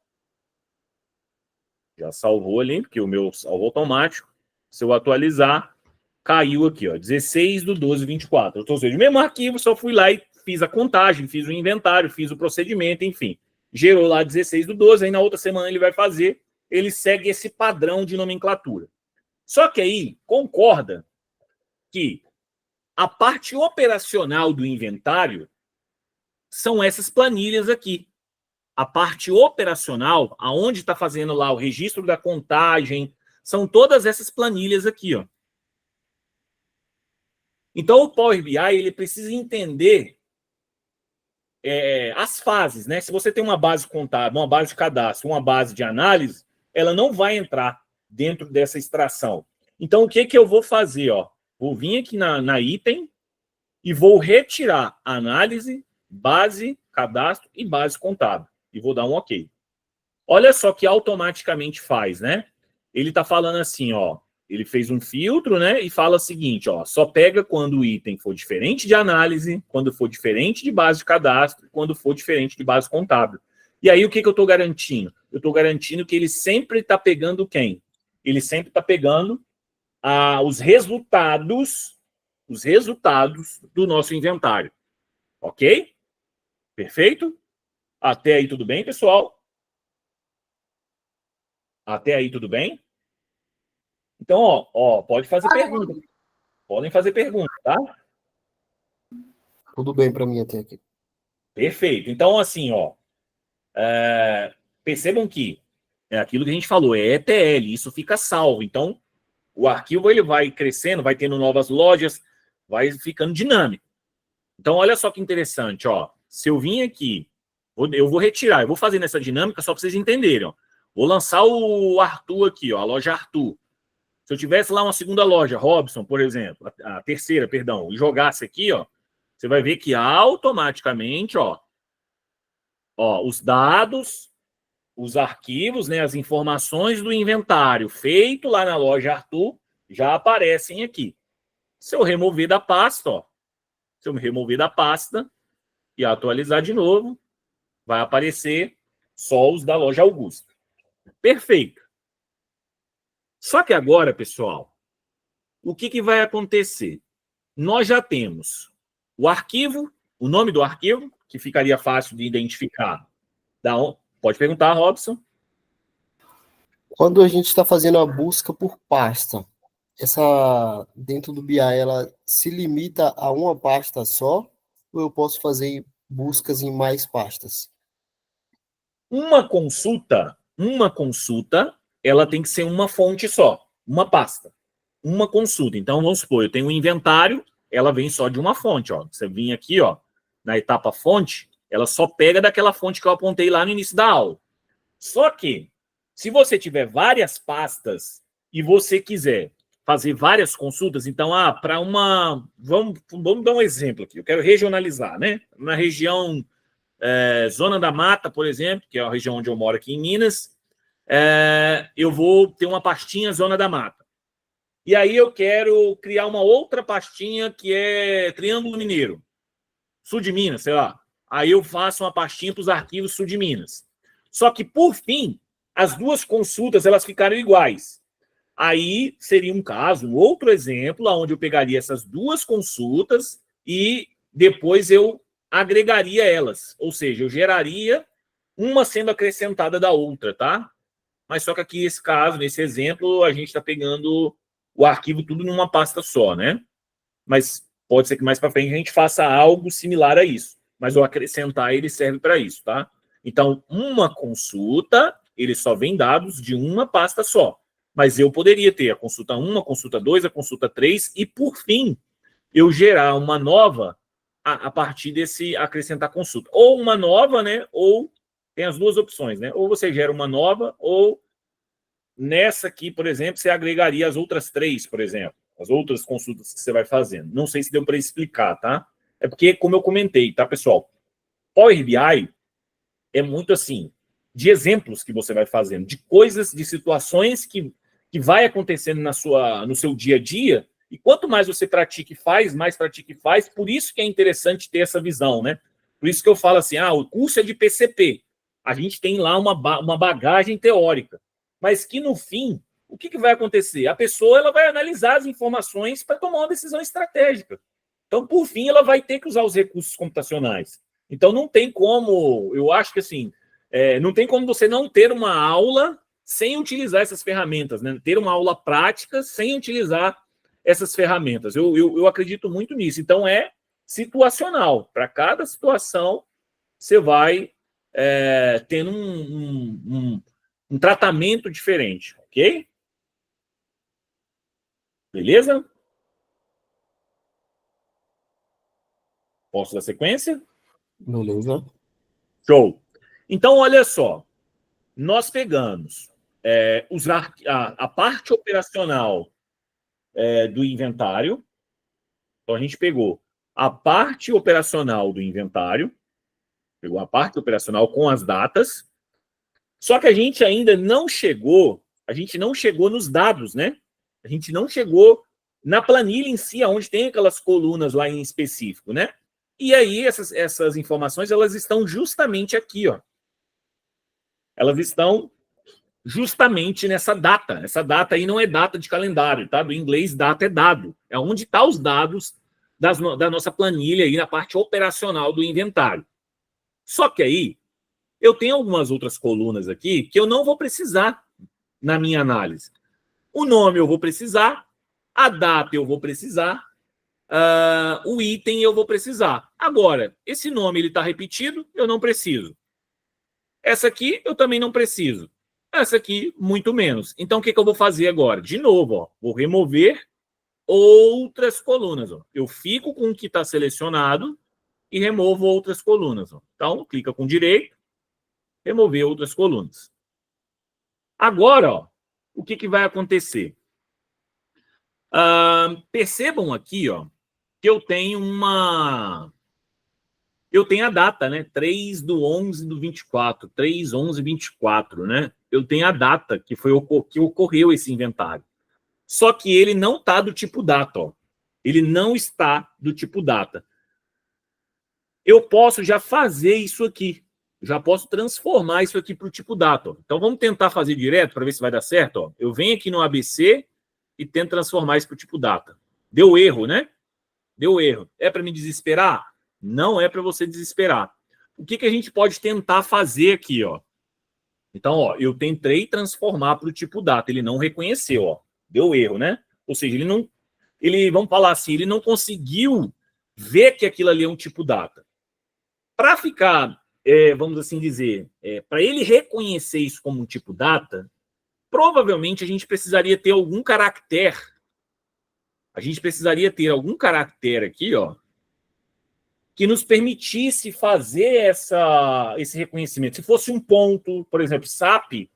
Já salvou ali, porque o meu salvou automático. Se eu atualizar, caiu aqui, ó, 16/12 de 24. Ou seja, o mesmo arquivo, só fui lá e fiz a contagem, fiz o inventário, fiz o procedimento, enfim. Gerou lá 16/12, aí na outra semana ele vai fazer, ele segue esse padrão de nomenclatura. Só que aí, concorda que a parte operacional do inventário são essas planilhas aqui. A parte operacional, aonde está fazendo lá o registro da contagem, são todas essas planilhas aqui, ó. Então, o Power BI, ele precisa entender as fases, né? Se você tem uma base contábil, uma base de cadastro, uma base de análise, ela não vai entrar dentro dessa extração. Então, o que eu vou fazer, ó? Vou vir aqui na item e vou retirar análise, base, cadastro e base contábil. E vou dar um OK. Olha só que automaticamente faz, né? Ele está falando assim, ó. Ele fez um filtro, né? E fala o seguinte, ó. Só pega quando o item for diferente de análise, quando for diferente de base de cadastro, quando for diferente de base contábil. E aí, o que eu estou garantindo? Eu estou garantindo que ele sempre está pegando quem? Ele sempre está pegando os resultados do nosso inventário. Ok? Perfeito? Até aí tudo bem, pessoal? Até aí tudo bem? Então, ó, pode fazer pergunta. Podem fazer pergunta, tá? Tudo bem para mim até aqui. Perfeito. Então, assim, ó, percebam que é aquilo que a gente falou, é ETL, isso fica salvo. Então, o arquivo ele vai crescendo, vai tendo novas lojas, vai ficando dinâmico. Então, olha só que interessante, ó. Se eu vim aqui, eu vou retirar, eu vou fazer nessa dinâmica só para vocês entenderem, ó. Vou lançar o Arthur aqui, ó, a loja Arthur. Se eu tivesse lá uma segunda loja, Robson, por exemplo, a terceira, perdão, e jogasse aqui, ó, você vai ver que automaticamente, ó, os dados, os arquivos, né, as informações do inventário feito lá na loja Arthur já aparecem aqui. Se eu remover da pasta, ó, se eu remover da pasta e atualizar de novo, vai aparecer só os da loja Augusta. Perfeito. Só que agora, pessoal, o que vai acontecer? Nós já temos o arquivo, o nome do arquivo, que ficaria fácil de identificar. Pode perguntar, Robson. Quando a gente está fazendo a busca por pasta, dentro do BI, ela se limita a uma pasta só, ou eu posso fazer buscas em mais pastas? Uma consulta, ela tem que ser uma fonte só, uma pasta, uma consulta. Então, vamos supor, eu tenho um inventário, ela vem só de uma fonte, ó. Você vem aqui, ó, na etapa fonte, ela só pega daquela fonte que eu apontei lá no início da aula. Só que, se você tiver várias pastas e você quiser fazer várias consultas, então, para uma... Vamos dar um exemplo aqui. Eu quero regionalizar, né? Na região Zona da Mata, por exemplo, que é a região onde eu moro aqui em Minas, eu vou ter uma pastinha Zona da Mata. E aí eu quero criar uma outra pastinha que é Triângulo Mineiro, Sul de Minas, sei lá. Aí eu faço uma pastinha para os arquivos Sul de Minas. Só que, por fim, as duas consultas elas ficaram iguais. Aí seria um caso, um outro exemplo, onde eu pegaria essas duas consultas e depois eu agregaria elas, ou seja, eu geraria uma sendo acrescentada da outra, tá? Mas só que aqui, nesse caso, nesse exemplo, a gente está pegando o arquivo tudo numa pasta só, né? Mas pode ser que mais para frente a gente faça algo similar a isso. Mas o acrescentar, ele serve para isso, tá? Então, uma consulta, ele só vem dados de uma pasta só. Mas eu poderia ter a consulta 1, a consulta 2, a consulta 3 e, por fim, eu gerar uma nova a partir desse acrescentar consulta. Ou uma nova, né? Ou tem as duas opções, né? Ou você gera uma nova, ou nessa aqui, por exemplo, você agregaria as outras 3, por exemplo. As outras consultas que você vai fazendo. Não sei se deu para explicar, tá? É porque, como eu comentei, tá, pessoal? Power BI é muito assim, de exemplos que você vai fazendo, de coisas, de situações que vai acontecendo no seu dia a dia, e quanto mais você pratica e faz, mais pratica e faz, por isso que é interessante ter essa visão, né? Por isso que eu falo assim, o curso é de PCP. A gente tem lá uma bagagem teórica, mas que no fim, o que vai acontecer? A pessoa ela vai analisar as informações para tomar uma decisão estratégica. Então, por fim, ela vai ter que usar os recursos computacionais. Então, não tem como, eu acho que assim, não tem como você não ter uma aula sem utilizar essas ferramentas, né? Ter uma aula prática sem utilizar essas ferramentas. Eu acredito muito nisso. Então, é situacional. Para cada situação, você vai tendo um tratamento diferente, ok? Beleza? Posso dar sequência? Beleza. Show. Então, olha só. Nós pegamos a parte operacional do inventário. Então, a gente pegou a parte operacional do inventário, pegou a parte operacional com as datas, só que a gente ainda não chegou nos dados, né? A gente não chegou na planilha em si, onde tem aquelas colunas lá em específico, né? E aí, essas informações, elas estão justamente aqui, ó. Elas estão justamente nessa data. Essa data aí não é data de calendário, tá? Do inglês, data é dado. É onde estão os dados da nossa planilha aí na parte operacional do inventário. Só que aí, eu tenho algumas outras colunas aqui que eu não vou precisar na minha análise. O nome eu vou precisar, a data eu vou precisar, o item eu vou precisar. Agora, esse nome ele está repetido, eu não preciso. Essa aqui eu também não preciso. Essa aqui, muito menos. Então, o que eu vou fazer agora? De novo, ó, vou remover outras colunas. Ó. Eu fico com o que está selecionado e removo outras colunas. Ó. Então, clica com direito, remover outras colunas. Agora, ó, o que vai acontecer? Percebam aqui, ó, que eu tenho a data, né? 3/11/24, 3/11/24, né? Eu tenho a data que ocorreu esse inventário. Só que ele não está do tipo data, ó. Ele não está do tipo data. Eu posso já fazer isso aqui. Já posso transformar isso aqui para o tipo data. Ó. Então, vamos tentar fazer direto para ver se vai dar certo. Ó. Eu venho aqui no ABC e tento transformar isso para o tipo data. Deu erro, né? Deu erro. É para me desesperar? Não é para você desesperar. O que a gente pode tentar fazer aqui, ó? Então, ó, eu tentei transformar para o tipo data, ele não reconheceu, ó. Deu erro, né? Ou seja, vamos falar assim, ele não conseguiu ver que aquilo ali é um tipo data. Para ficar, vamos assim dizer, para ele reconhecer isso como um tipo data, provavelmente a gente precisaria ter algum caractere. A gente precisaria ter algum caractere aqui, ó, que nos permitisse fazer esse reconhecimento. Se fosse um ponto, por exemplo, SAP,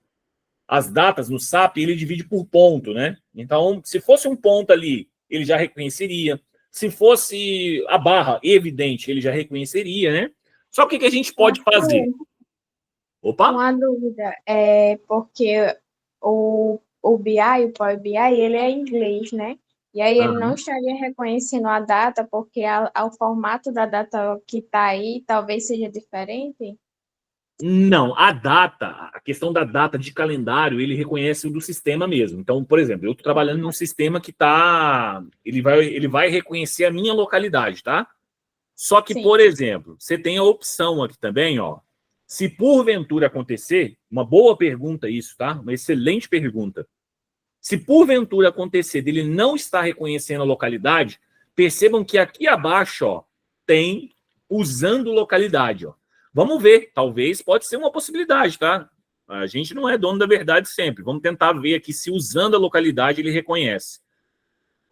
as datas no SAP, ele divide por ponto, né? Então, se fosse um ponto ali, ele já reconheceria. Se fosse a barra, evidente, ele já reconheceria, né? Só que o que a gente pode fazer? Opa! Uma dúvida, porque o BI, o Power BI, ele é em inglês, né? E aí ele não estaria reconhecendo a data, porque o formato da data que está aí talvez seja diferente? Não, a questão da data de calendário, ele reconhece o do sistema mesmo. Então, por exemplo, eu estou trabalhando num sistema que ele vai reconhecer a minha localidade, tá? Só que, Sim. por exemplo, você tem a opção aqui também, ó. Se porventura acontecer, uma boa pergunta isso, tá? Uma excelente pergunta. Se porventura acontecer dele não estar reconhecendo a localidade, percebam que aqui abaixo, ó, tem usando localidade, ó. Vamos ver, talvez pode ser uma possibilidade, tá? A gente não é dono da verdade sempre. Vamos tentar ver aqui se usando a localidade ele reconhece.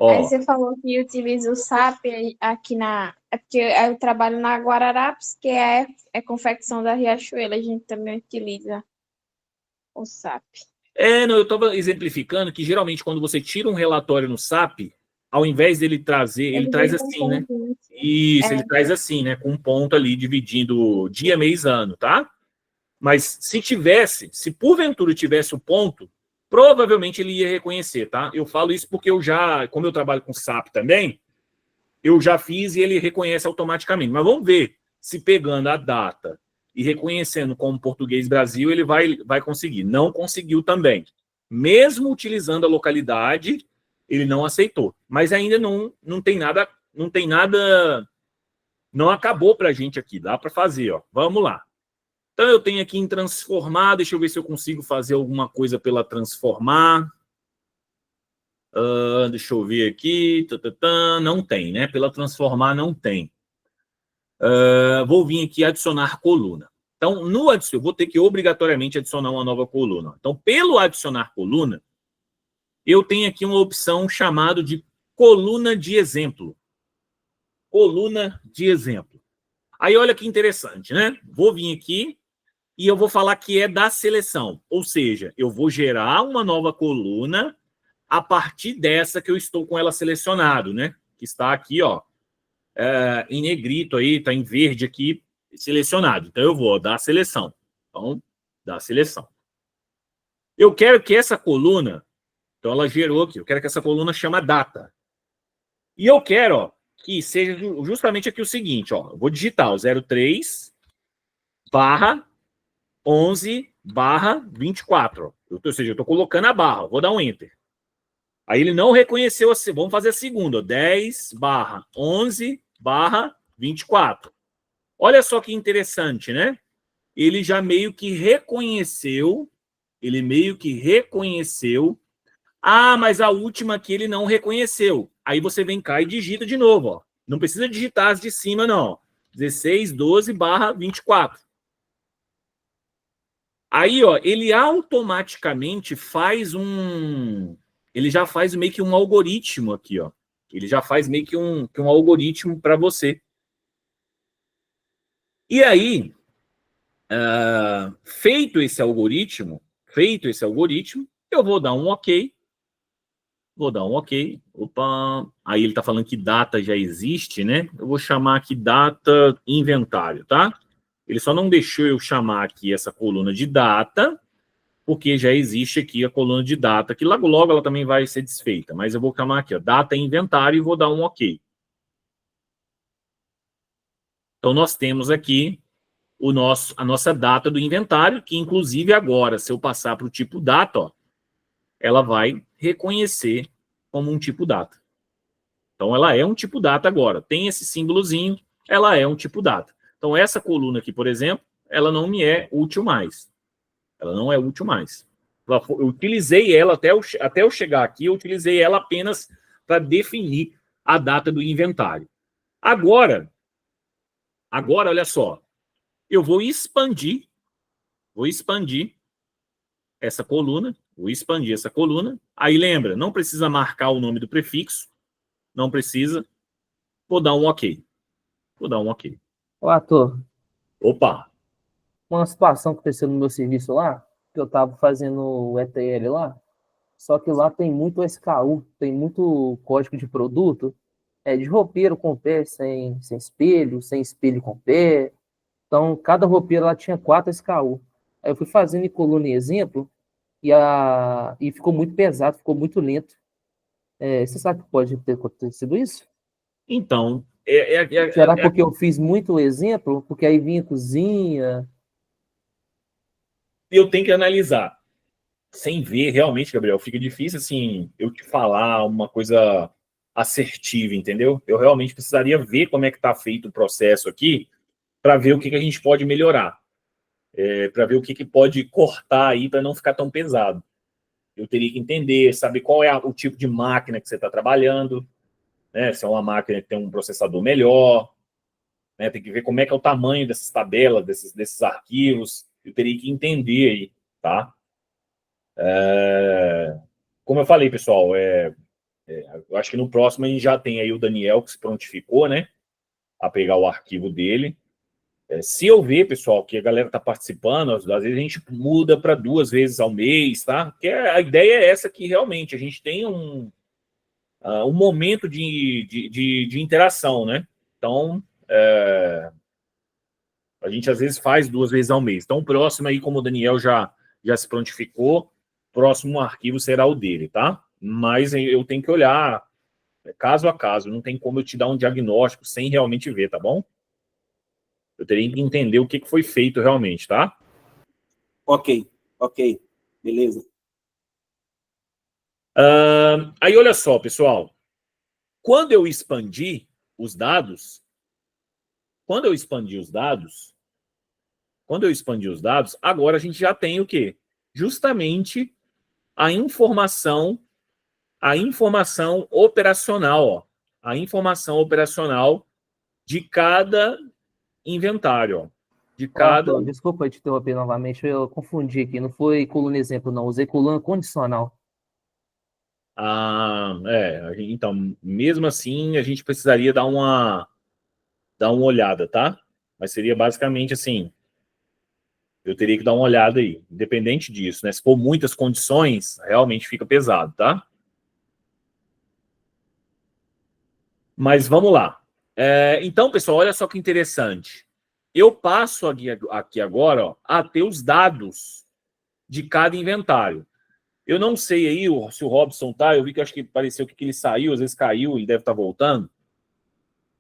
Aí Ó, você falou que utiliza o SAP aqui na. É porque eu trabalho na Guararapes, que é confecção da Riachuelo. A gente também utiliza o SAP. não, eu estava exemplificando que geralmente quando você tira um relatório no SAP, ao invés dele trazer, ele traz vem com assim, né? pontinho. Isso, ele traz assim, né? Com um ponto ali dividindo dia, mês, ano, tá? Mas se porventura tivesse o ponto, provavelmente ele ia reconhecer, tá? Eu falo isso porque como eu trabalho com SAP também, eu já fiz e ele reconhece automaticamente. Mas vamos ver se pegando a data e reconhecendo como português Brasil, ele vai conseguir. Não conseguiu também. Mesmo utilizando a localidade, ele não aceitou. Mas ainda não tem nada, não acabou para a gente aqui. Dá para fazer, ó. Vamos lá. Então eu tenho aqui em transformar, deixa eu ver se eu consigo fazer alguma coisa pela transformar. Deixa eu ver aqui. Não tem, né? Pela transformar não tem. Vou vir aqui adicionar coluna. Então, eu vou ter que obrigatoriamente adicionar uma nova coluna. Então, pelo adicionar coluna, eu tenho aqui uma opção chamada de coluna de exemplo. Coluna de exemplo. Aí, olha que interessante, né? Vou vir aqui e eu vou falar que é da seleção. Ou seja, eu vou gerar uma nova coluna a partir dessa que eu estou com ela selecionado, né? Que está aqui, ó, em negrito aí, está em verde aqui, selecionado. Então, eu vou dar a seleção. Então, dar a seleção. Eu quero que essa coluna, então ela gerou aqui, eu quero que essa coluna chama data. E eu quero, ó, que seja justamente aqui o seguinte, ó, eu vou digitar o 03 barra 11 barra 24. Ou seja, eu estou colocando a barra, vou dar um Enter. Aí ele não reconheceu, vamos fazer a segunda, 10 barra 11 barra 24. Olha só que interessante, né? Ele já meio que reconheceu, mas a última aqui ele não reconheceu. Aí você vem cá e digita de novo, ó. Não precisa digitar as de cima, não. 16, 12 barra 24. Aí, ó, ele automaticamente ele já faz meio que um algoritmo aqui, ó. Ele já faz meio que um algoritmo para você. E aí, feito esse algoritmo, eu vou dar um OK. Opa, aí ele está falando que data já existe, né? Eu vou chamar aqui data inventário, tá? Ele só não deixou eu chamar aqui essa coluna de data, porque já existe aqui a coluna de data, que logo logo ela também vai ser desfeita. Mas eu vou chamar aqui, ó, data inventário, e vou dar um OK. Então, nós temos aqui a nossa data do inventário, que inclusive agora, se eu passar para o tipo data, ó, ela vai reconhecer como um tipo data. Então, ela é um tipo data agora. Tem esse símbolozinho, ela é um tipo data. Então, essa coluna aqui, por exemplo, ela não me é útil mais. Ela não é útil mais. Eu utilizei ela, até eu chegar aqui, eu utilizei ela apenas para definir a data do inventário. Agora, olha só, eu vou expandir essa coluna, Aí lembra, não precisa marcar o nome do prefixo, não precisa. Vou dar um OK. Ô, ator, Opa, uma situação que aconteceu no meu serviço lá, que eu tava fazendo o ETL lá, só que lá tem muito SKU, tem muito código de produto, de roupeiro com pé sem espelho com pé. Então, cada roupeiro lá tinha 4 SKU. Aí eu fui fazendo em coluna e exemplo, e ficou muito pesado, ficou muito lento. Você sabe que pode ter acontecido isso? então, Será porque eu fiz muito exemplo? Porque aí vinha cozinha. eu tenho que analisar. Sem ver, realmente, Gabriel, fica difícil, assim, eu te falar uma coisa assertiva, entendeu? Eu realmente precisaria ver como é que está feito o processo aqui para ver o que a gente pode melhorar, para ver o que pode cortar aí para não ficar tão pesado. Eu teria que entender, saber qual é o tipo de máquina que você está trabalhando, né? Se é uma máquina que tem um processador melhor, né? Tem que ver como é que é o tamanho dessas tabelas, desses arquivos. Eu teria que entender aí, tá? Como eu falei, pessoal, eu acho que no próximo a gente já tem aí o Daniel que se prontificou, né? A pegar o arquivo dele. Se eu ver, pessoal, que a galera está participando, às vezes a gente muda para 2 vezes ao mês, tá? Porque a ideia é essa que realmente a gente tem um momento de interação, né? Então, a gente às vezes faz 2 vezes ao mês. Então, o próximo aí, como o Daniel já se prontificou, próximo arquivo será o dele, tá? Mas eu tenho que olhar caso a caso, não tem como eu te dar um diagnóstico sem realmente ver, tá bom? Eu teria que entender o que foi feito realmente, tá? Ok, beleza. Aí, olha só, pessoal. Quando eu expandi os dados, agora a gente já tem o quê? Justamente a informação operacional, ó. A informação operacional de cada inventário, ó. De cada... Arthur, desculpa te interromper novamente, eu confundi aqui, não foi coluna exemplo, não, usei coluna condicional. Então, mesmo assim, a gente precisaria dar uma olhada, tá? Mas seria basicamente assim, eu teria que dar uma olhada aí, independente disso, né? Se for muitas condições, realmente fica pesado, tá? Mas vamos lá. Então, pessoal, olha só que interessante. Eu passo aqui agora, ó, a ter os dados de cada inventário. Eu não sei aí se o Robson tá, eu vi que acho que pareceu que ele saiu, às vezes caiu, ele deve estar voltando.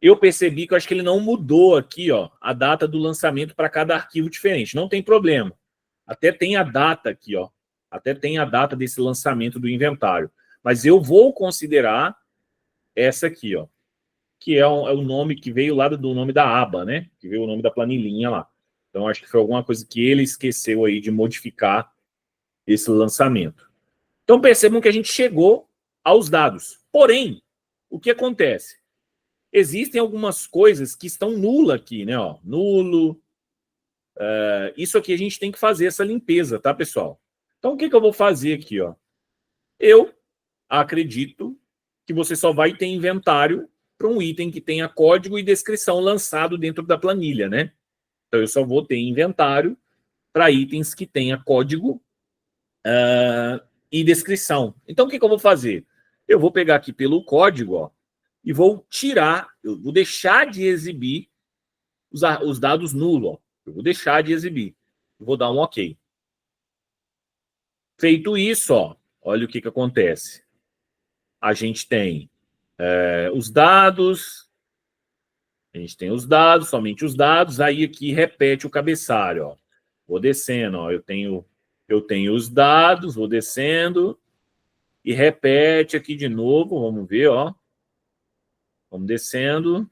Eu percebi que eu acho que ele não mudou aqui, ó, a data do lançamento para cada arquivo diferente. Não tem problema. Até tem a data aqui, ó. Até tem a data desse lançamento do inventário. Mas eu vou considerar essa aqui, ó, que é o nome que veio lá do nome da aba, né? Que veio o nome da planilhinha lá. Então, acho que foi alguma coisa que ele esqueceu aí de modificar esse lançamento. Então, percebam que a gente chegou aos dados. Porém, o que acontece? Existem algumas coisas que estão nulas aqui, né? Ó, nulo. Isso aqui a gente tem que fazer essa limpeza, tá, pessoal? Então, o que eu vou fazer aqui, ó? Eu acredito que você só vai ter inventário para um item que tenha código e descrição lançado dentro da planilha, né? Então, eu só vou ter inventário para itens que tenha código e descrição. Então, o que eu vou fazer? Eu vou pegar aqui pelo código, ó, e vou tirar, eu vou deixar de exibir os dados nulos, ó. Eu vou deixar de exibir. Eu vou dar um OK. Feito isso, ó, olha o que acontece. A gente tem os dados, somente os dados, aí aqui repete o cabeçalho, ó. Vou descendo, ó, eu tenho os dados, vou descendo e repete aqui de novo, vamos ver, ó. Vamos descendo.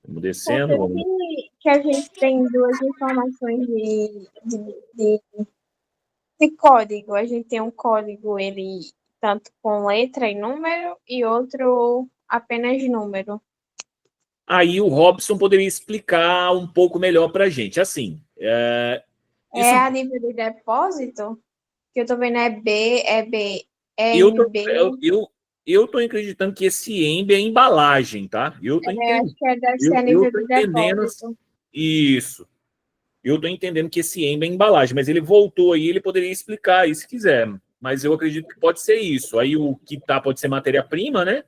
Vamos descendo, vamos... Que a gente tem 2 informações de código. A gente tem um código, ele tanto com letra e número, e outro apenas número. Aí o Robson poderia explicar um pouco melhor para a gente. Assim, a nível de depósito, que eu tô vendo é MB. Eu tô acreditando que esse EMB é embalagem, tá? Eu tô entendendo. Acho que deve ser a nível de depósito. Isso. Eu tô entendendo que esse EMB é embalagem, mas ele voltou aí, ele poderia explicar aí se quiser. Mas eu acredito que pode ser isso. Aí o que tá pode ser matéria-prima, né?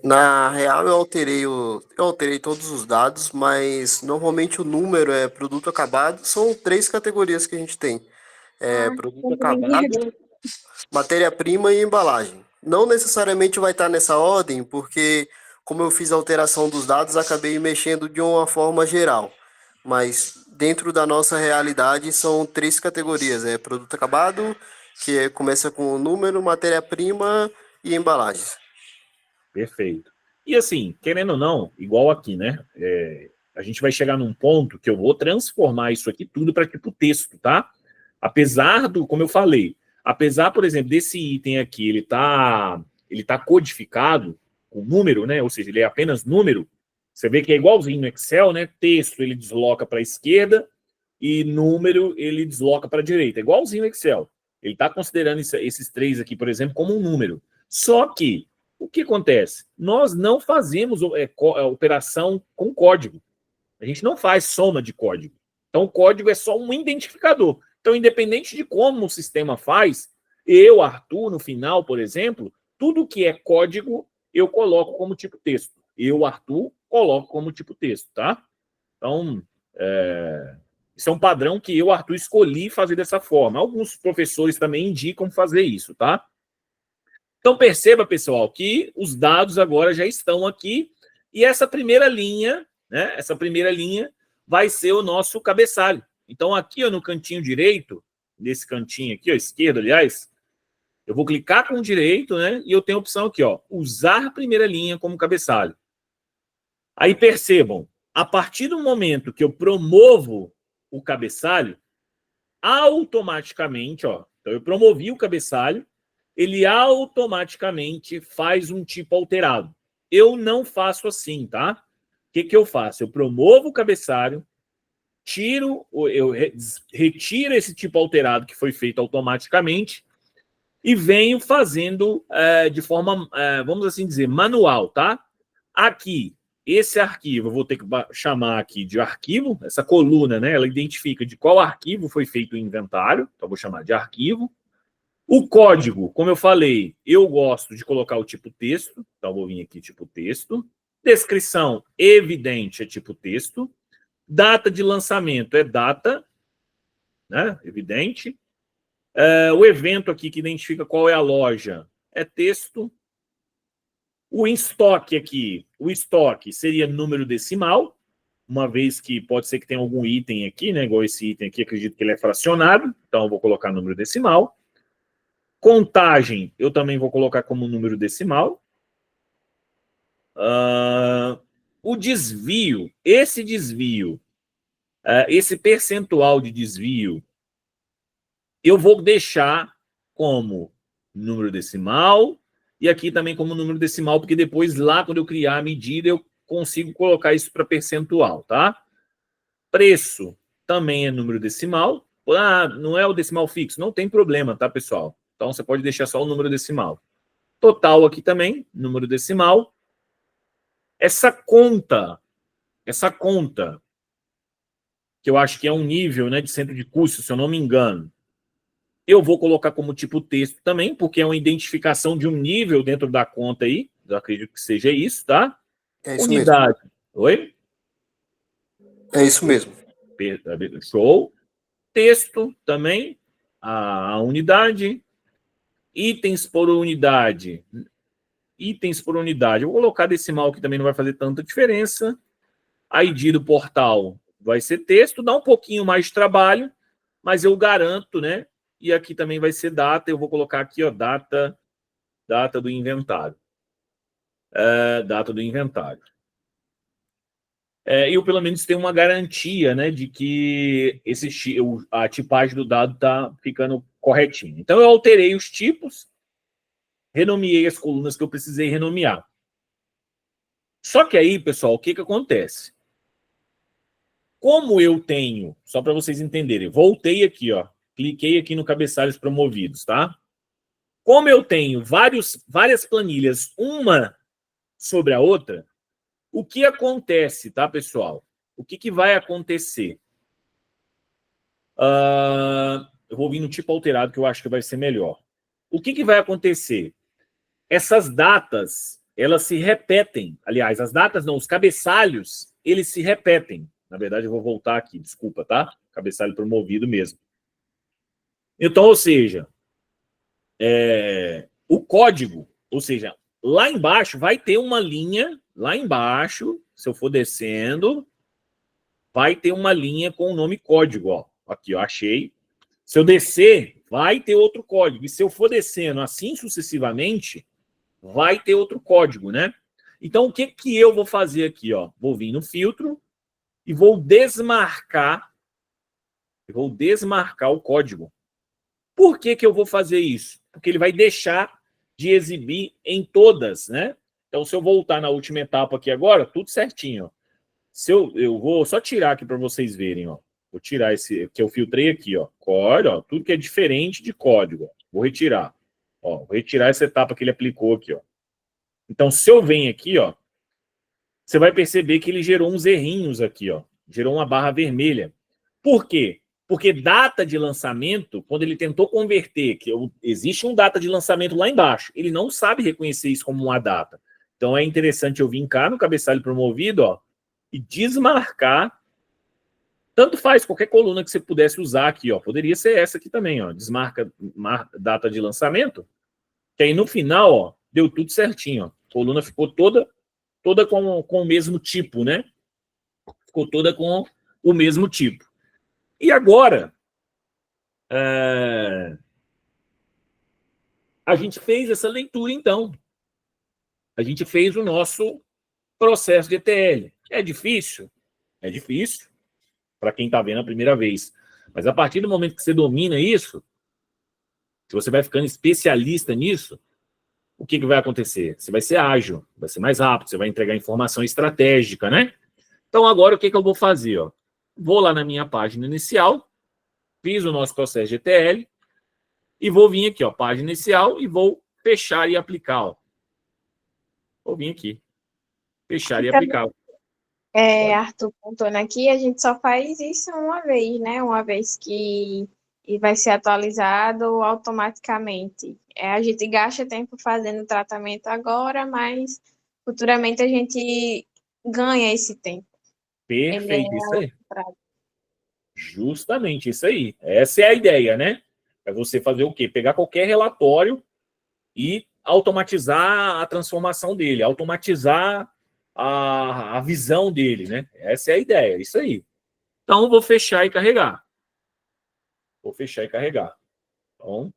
Na real, eu alterei todos os dados, mas normalmente o número é produto acabado. São 3 categorias que a gente tem. Produto acabado, matéria-prima e embalagem. Não necessariamente vai estar nessa ordem, porque como eu fiz a alteração dos dados, acabei mexendo de uma forma geral. Mas dentro da nossa realidade são 3 categorias, produto acabado, que começa com número, matéria-prima e embalagens. Perfeito. E assim, querendo ou não, igual aqui, né? A gente vai chegar num ponto que eu vou transformar isso aqui tudo para tipo texto, tá? Apesar do, como eu falei, apesar, por exemplo, desse item aqui, ele tá codificado com número, né? Ou seja, ele é apenas número. Você vê que é igualzinho no Excel, né? Texto ele desloca para a esquerda e número ele desloca para a direita. É igualzinho no Excel. Ele está considerando esses três aqui, por exemplo, como um número. Só que o que acontece? Nós não fazemos operação com código. A gente não faz soma de código. Então, o código é só um identificador. Então, independente de como o sistema faz, eu, Arthur, no final, por exemplo, tudo que é código, eu coloco como tipo texto. Eu, Arthur, coloco como tipo texto, tá? Então, isso é um padrão que eu, Arthur, escolhi fazer dessa forma. Alguns professores também indicam fazer isso, tá? Então, perceba, pessoal, que os dados agora já estão aqui e essa primeira linha, né? Essa primeira linha vai ser o nosso cabeçalho. Então, aqui ó, no cantinho direito, nesse cantinho aqui, ó, esquerdo, aliás, eu vou clicar com o direito, né? E eu tenho a opção aqui, ó, usar a primeira linha como cabeçalho. Aí percebam, a partir do momento que eu promovo o cabeçalho, automaticamente, ó, então eu promovi o cabeçalho, ele automaticamente faz um tipo alterado. Eu não faço assim, tá? O que eu faço? Eu promovo o cabeçalho, eu retiro esse tipo alterado que foi feito automaticamente e venho fazendo de forma, vamos assim dizer, manual, tá? Aqui, esse arquivo, eu vou ter que chamar aqui de arquivo, essa coluna, né? Ela identifica de qual arquivo foi feito o inventário, então eu vou chamar de arquivo. O código, como eu falei, eu gosto de colocar o tipo texto, então vou vir aqui tipo texto. Descrição evidente é tipo texto. Data de lançamento é data, né? Evidente. O evento aqui que identifica qual é a loja é texto. O estoque aqui, o estoque seria número decimal, uma vez que pode ser que tenha algum item aqui, né? Igual esse item aqui, acredito que ele é fracionado, então eu vou colocar número decimal. Contagem, eu também vou colocar como número decimal. O desvio, esse percentual de desvio, eu vou deixar como número decimal e aqui também como número decimal, porque depois lá, quando eu criar a medida, eu consigo colocar isso para percentual, tá? Preço também é número decimal. Não é o decimal fixo, não tem problema, tá, pessoal? Então, você pode deixar só o número decimal. Total aqui também, número decimal. Essa conta, que eu acho que é um nível, né, de centro de custo, se eu não me engano, eu vou colocar como tipo texto também, porque é uma identificação de um nível dentro da conta aí. Eu acredito que seja isso, tá? É isso Unidade. mesmo. Oi? É isso mesmo. Show. Texto também, a unidade. Itens por unidade. Itens por unidade. Eu vou colocar decimal que também não vai fazer tanta diferença. ID do portal vai ser texto, dá um pouquinho mais de trabalho, mas eu garanto, né? E aqui também vai ser data, eu vou colocar aqui, ó, data do inventário. Data do inventário. Eu, pelo menos, tenho uma garantia, né, de que a tipagem do dado está ficando corretinha. Então, eu alterei os tipos, renomeei as colunas que eu precisei renomear. Só que aí, pessoal, o que acontece? Como eu tenho, só para vocês entenderem, voltei aqui, ó, cliquei aqui no cabeçalhos promovidos, tá? Como eu tenho várias planilhas, uma sobre a outra, o que acontece, tá, pessoal? O que vai acontecer? Eu vou vir no tipo alterado, que eu acho que vai ser melhor. O que vai acontecer? Essas datas, elas se repetem. Aliás, as datas não, os cabeçalhos, eles se repetem. Na verdade, eu vou voltar aqui, desculpa, tá? Cabeçalho promovido mesmo. Então, ou seja, o código, ou seja, lá embaixo vai ter uma linha, lá embaixo, se eu for descendo, vai ter uma linha com o nome código, ó. Aqui, eu achei. Se eu descer, vai ter outro código. E se eu for descendo assim sucessivamente, vai ter outro código, né? Então, o que eu vou fazer aqui? Ó? Vou vir no filtro e vou desmarcar o código. Por que eu vou fazer isso? Porque ele vai deixar de exibir em todas, né? Então, se eu voltar na última etapa aqui agora, tudo certinho. Ó. Se eu vou só tirar aqui para vocês verem, ó. Vou tirar esse que eu filtrei aqui, ó. Código, ó, tudo que é diferente de código. Ó. Vou retirar. Ó, vou retirar essa etapa que ele aplicou aqui, ó. Então, se eu venho aqui, ó, você vai perceber que ele gerou uns errinhos aqui, ó. Gerou uma barra vermelha. Por quê? Porque data de lançamento, quando ele tentou converter, que existe um data de lançamento lá embaixo, ele não sabe reconhecer isso como uma data. Então, é interessante eu vir cá no cabeçalho promovido, ó, e desmarcar. Tanto faz, qualquer coluna que você pudesse usar aqui, ó. Poderia ser essa aqui também, ó. Desmarca data de lançamento. Que aí no final, ó, deu tudo certinho, ó. A coluna ficou toda com o mesmo tipo, né? Ficou toda com o mesmo tipo. E agora, a gente fez essa leitura, então. A gente fez o nosso processo de ETL. É difícil? É difícil, para quem está vendo a primeira vez. Mas a partir do momento que você domina isso, se você vai ficando especialista nisso, o que vai acontecer? Você vai ser ágil, vai ser mais rápido, você vai entregar informação estratégica, né? Então, agora, o que eu vou fazer? Ó? Vou lá na minha página inicial, fiz o nosso processo de ETL, e vou vir aqui, ó, página inicial, e vou fechar e aplicar. Ó. Vou vir aqui, fechar e aplicar. Arthur contando aqui, a gente só faz isso uma vez, né? Uma vez que vai ser atualizado automaticamente. A gente gasta tempo fazendo o tratamento agora, mas futuramente a gente ganha esse tempo. Perfeito, isso aí. Justamente isso aí. Essa é a ideia, né? É você fazer o quê? Pegar qualquer relatório e automatizar a transformação dele, automatizar a visão dele, né? Essa é a ideia, isso aí. Então, vou fechar e carregar. Vou fechar e carregar. Então,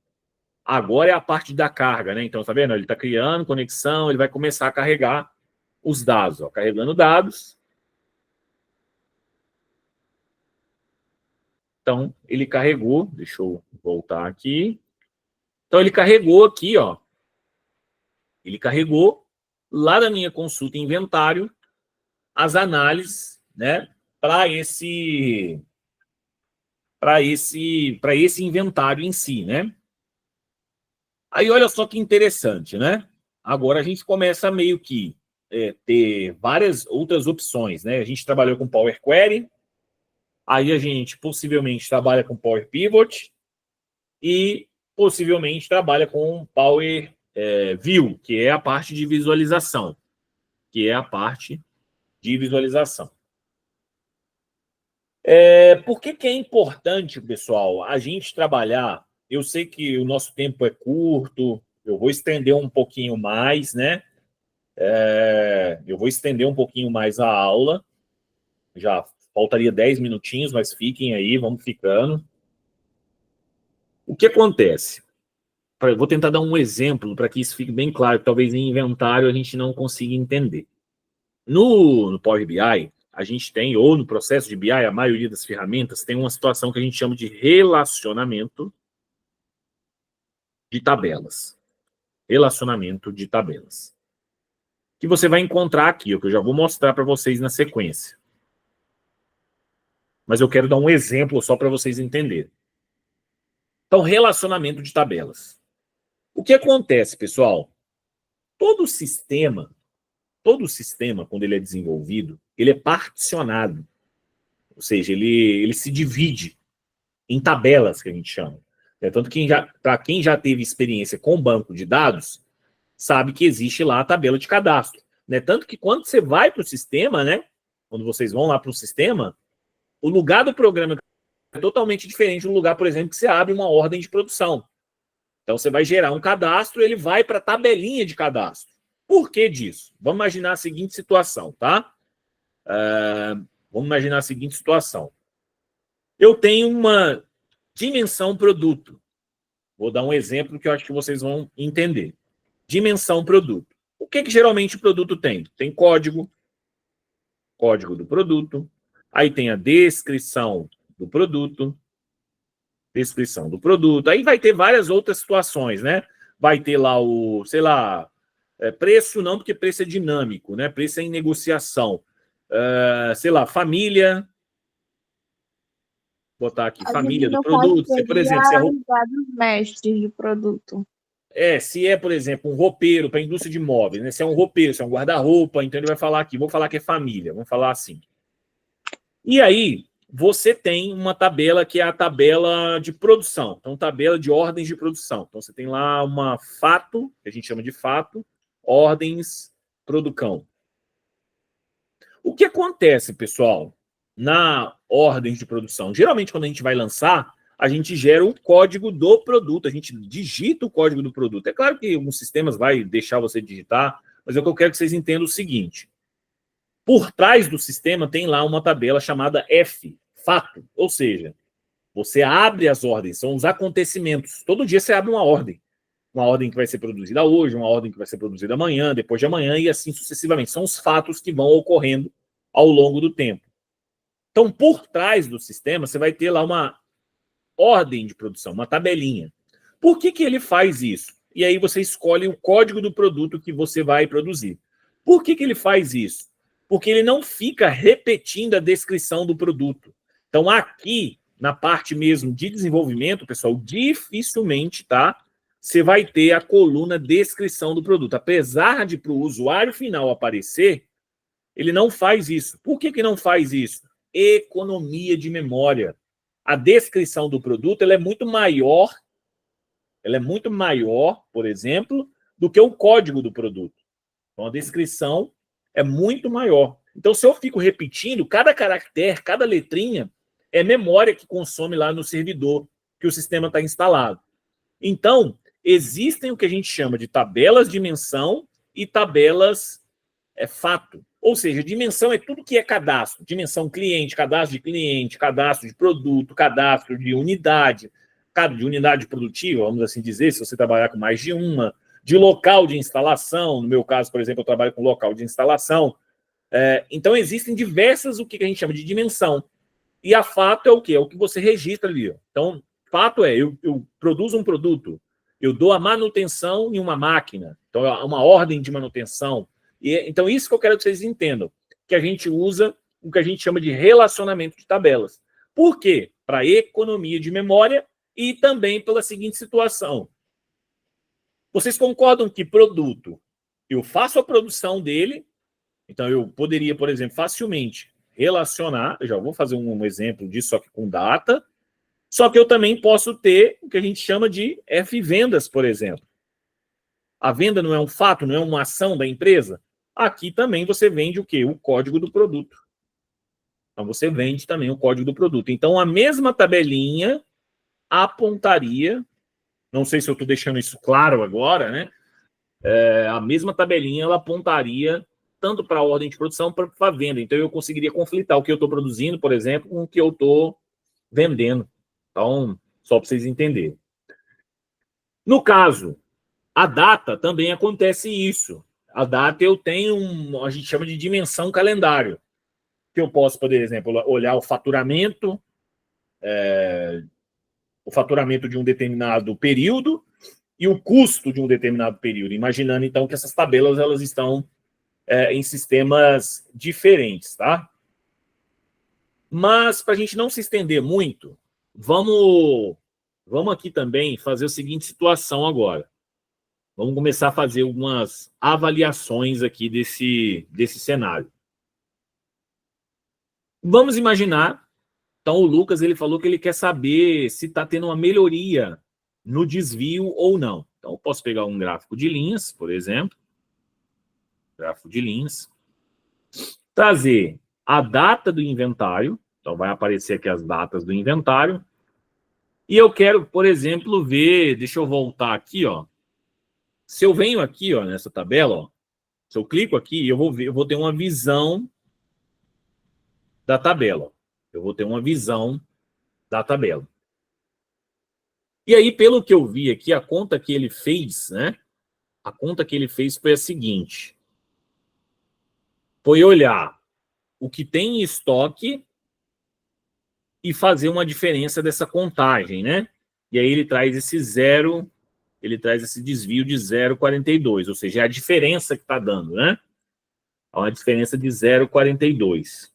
agora é a parte da carga, né? Então, tá vendo? Ele está criando conexão, ele vai começar a carregar os dados. Ó. Carregando dados. Então, ele carregou. Deixa eu voltar aqui. Então, ele carregou aqui, ó. Ele carregou lá da minha consulta em inventário as análises, né? Para esse inventário em si, né? Aí, olha só que interessante, né? Agora a gente começa meio que ter várias outras opções, né? A gente trabalhou com Power Query, aí a gente possivelmente trabalha com Power Pivot e possivelmente trabalha com Power View, que é a parte de visualização. Por que é importante, pessoal, a gente trabalhar? Eu sei que o nosso tempo é curto, eu vou estender um pouquinho mais, né? Eu vou estender um pouquinho mais a aula. Já faltaria 10 minutinhos, mas fiquem aí, vamos ficando. O que acontece? Eu vou tentar dar um exemplo para que isso fique bem claro, que talvez em inventário a gente não consiga entender. No Power BI, a gente tem, ou no processo de BI, a maioria das ferramentas tem uma situação que a gente chama de relacionamento de tabelas. Relacionamento de tabelas. Que você vai encontrar aqui, o que eu já vou mostrar para vocês na sequência. Mas eu quero dar um exemplo só para vocês entenderem. Então, relacionamento de tabelas. O que acontece, pessoal? Todo sistema, quando ele é desenvolvido, ele é particionado. Ou seja, ele se divide em tabelas, que a gente chama. Tanto que, para quem já teve experiência com banco de dados, sabe que existe lá a tabela de cadastro. Tanto que quando você vai para o sistema, né, quando vocês vão lá para o sistema, o lugar do programa é totalmente diferente do lugar, por exemplo, que você abre uma ordem de produção. Então, você vai gerar um cadastro, ele vai para a tabelinha de cadastro. Por que disso? Vamos imaginar a seguinte situação, tá? Vamos imaginar a seguinte situação. Eu tenho uma dimensão produto. Vou dar um exemplo que eu acho que vocês vão entender. Dimensão produto. O que geralmente o produto tem? Tem código do produto, aí tem a descrição do produto, aí vai ter várias outras situações, né? Vai ter lá o, sei lá, preço não, porque preço é dinâmico, né? Preço é em negociação. Sei lá, família, botar aqui, A família gente do não pode produto, se, por exemplo, se é os dados mestres do produto. se é, por exemplo, um roupeiro para a indústria de móveis, né? Se é um roupeiro, se é um guarda-roupa, então ele vai falar aqui, vou falar que é família, vamos falar assim. E aí, você tem uma tabela que é a tabela de produção, então tabela de ordens de produção. Então você tem lá uma fato, que a gente chama de fato, ordens, producão. O que acontece, pessoal, na ordem de produção? Geralmente, quando a gente vai lançar, a gente gera o código do produto, a gente digita o código do produto. É claro que alguns sistemas vai deixar você digitar, mas é o que eu quero que vocês entendam o seguinte. Por trás do sistema tem lá uma tabela chamada F, fato, ou seja, você abre as ordens, são os acontecimentos. Todo dia você abre uma ordem que vai ser produzida hoje, uma ordem que vai ser produzida amanhã, depois de amanhã, e assim sucessivamente. São os fatos que vão ocorrendo ao longo do tempo. Então, por trás do sistema, você vai ter lá uma ordem de produção, uma tabelinha. Por que ele faz isso? E aí você escolhe o código do produto que você vai produzir. Por que ele faz isso? Porque ele não fica repetindo a descrição do produto. Então, aqui, na parte mesmo de desenvolvimento, pessoal, dificilmente, tá? Você vai ter a coluna descrição do produto. Apesar de para o usuário final aparecer, ele não faz isso. Por que não faz isso? Economia de memória. A descrição do produto ela é muito maior, por exemplo, do que o código do produto. Então, a descrição é muito maior. Então, se eu fico repetindo, cada caractere, cada letrinha, é memória que consome lá no servidor que o sistema está instalado. Então, existem o que a gente chama de tabelas de dimensão e tabelas fato. Ou seja, dimensão é tudo que é cadastro. Dimensão cliente, cadastro de produto, cadastro de unidade produtiva, vamos assim dizer, se você trabalhar com mais de uma, de local de instalação. No meu caso, por exemplo, eu trabalho com local de instalação. Então, existem diversas, o que a gente chama de dimensão. E a fato é o quê? É o que você registra ali. Ó. Então, fato é, eu produzo um produto, eu dou a manutenção em uma máquina. Então, é uma ordem de manutenção. Então, isso que eu quero que vocês entendam, que a gente usa o que a gente chama de relacionamento de tabelas. Por quê? Para economia de memória e também pela seguinte situação. Vocês concordam que produto, eu faço a produção dele, então eu poderia, por exemplo, facilmente relacionar, eu já vou fazer um exemplo disso, só que com data, só que eu também posso ter o que a gente chama de F-vendas, por exemplo. A venda não é um fato, não é uma ação da empresa? Aqui também você vende o quê? O código do produto. Então, você vende também o código do produto. Então, a mesma tabelinha apontaria, não sei se eu estou deixando isso claro agora, né? A mesma tabelinha ela apontaria tanto para a ordem de produção quanto para a venda. Então, eu conseguiria conflitar o que eu estou produzindo, por exemplo, com o que eu estou vendendo. Então, só para vocês entenderem. No caso, a data também acontece isso. A data eu tenho a gente chama de dimensão calendário. Que eu posso, por exemplo, olhar o faturamento de um determinado período e o custo de um determinado período. Imaginando, então, que essas tabelas elas estão em sistemas diferentes, tá? Mas, para a gente não se estender muito, vamos aqui também fazer a seguinte situação agora. Vamos começar a fazer algumas avaliações aqui desse cenário. Vamos imaginar, então o Lucas ele falou que ele quer saber se está tendo uma melhoria no desvio ou não. Então eu posso pegar um gráfico de linhas, por exemplo, gráfico de linhas, trazer a data do inventário, então vai aparecer aqui as datas do inventário, e eu quero, por exemplo, ver, deixa eu voltar aqui, ó. Se eu venho aqui, ó, nessa tabela, ó, se eu clico aqui, eu vou ter uma visão da tabela. Eu vou ter uma visão da tabela. E aí, pelo que eu vi aqui, a conta que ele fez, né? A conta que ele fez foi a seguinte. Foi olhar o que tem em estoque e fazer uma diferença dessa contagem, né? E aí ele traz esse desvio de 0,42, ou seja, é a diferença que está dando, né? É uma diferença de 0,42.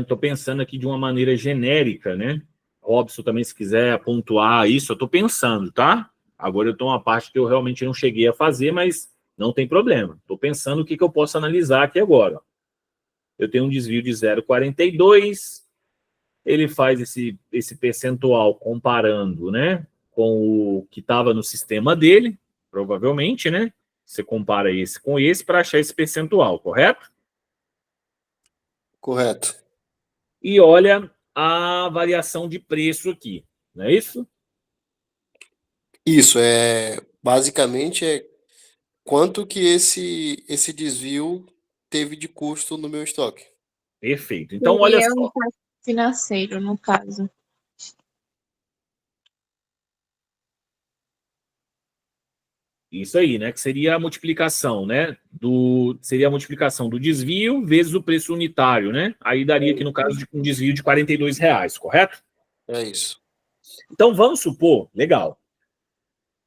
Estou pensando aqui de uma maneira genérica, né? Óbvio, também, se quiser pontuar isso, eu estou pensando, tá? Agora eu estou uma parte que eu realmente não cheguei a fazer, mas não tem problema. Estou pensando o que eu posso analisar aqui agora. Eu tenho um desvio de 0,42, ele faz esse percentual comparando, né, com o que estava no sistema dele, provavelmente, né? Você compara esse com esse para achar esse percentual, correto? Correto. E olha a variação de preço aqui, não é isso? Isso, basicamente quanto que esse desvio teve de custo no meu estoque. Perfeito. Então, olha Seria o só. impacto financeiro, no caso. Isso aí, né? Que seria a multiplicação, né? Seria a multiplicação do desvio vezes o preço unitário, né? Aí daria aqui, no caso, um desvio de R$ 42, correto? É isso. Então, vamos supor, legal.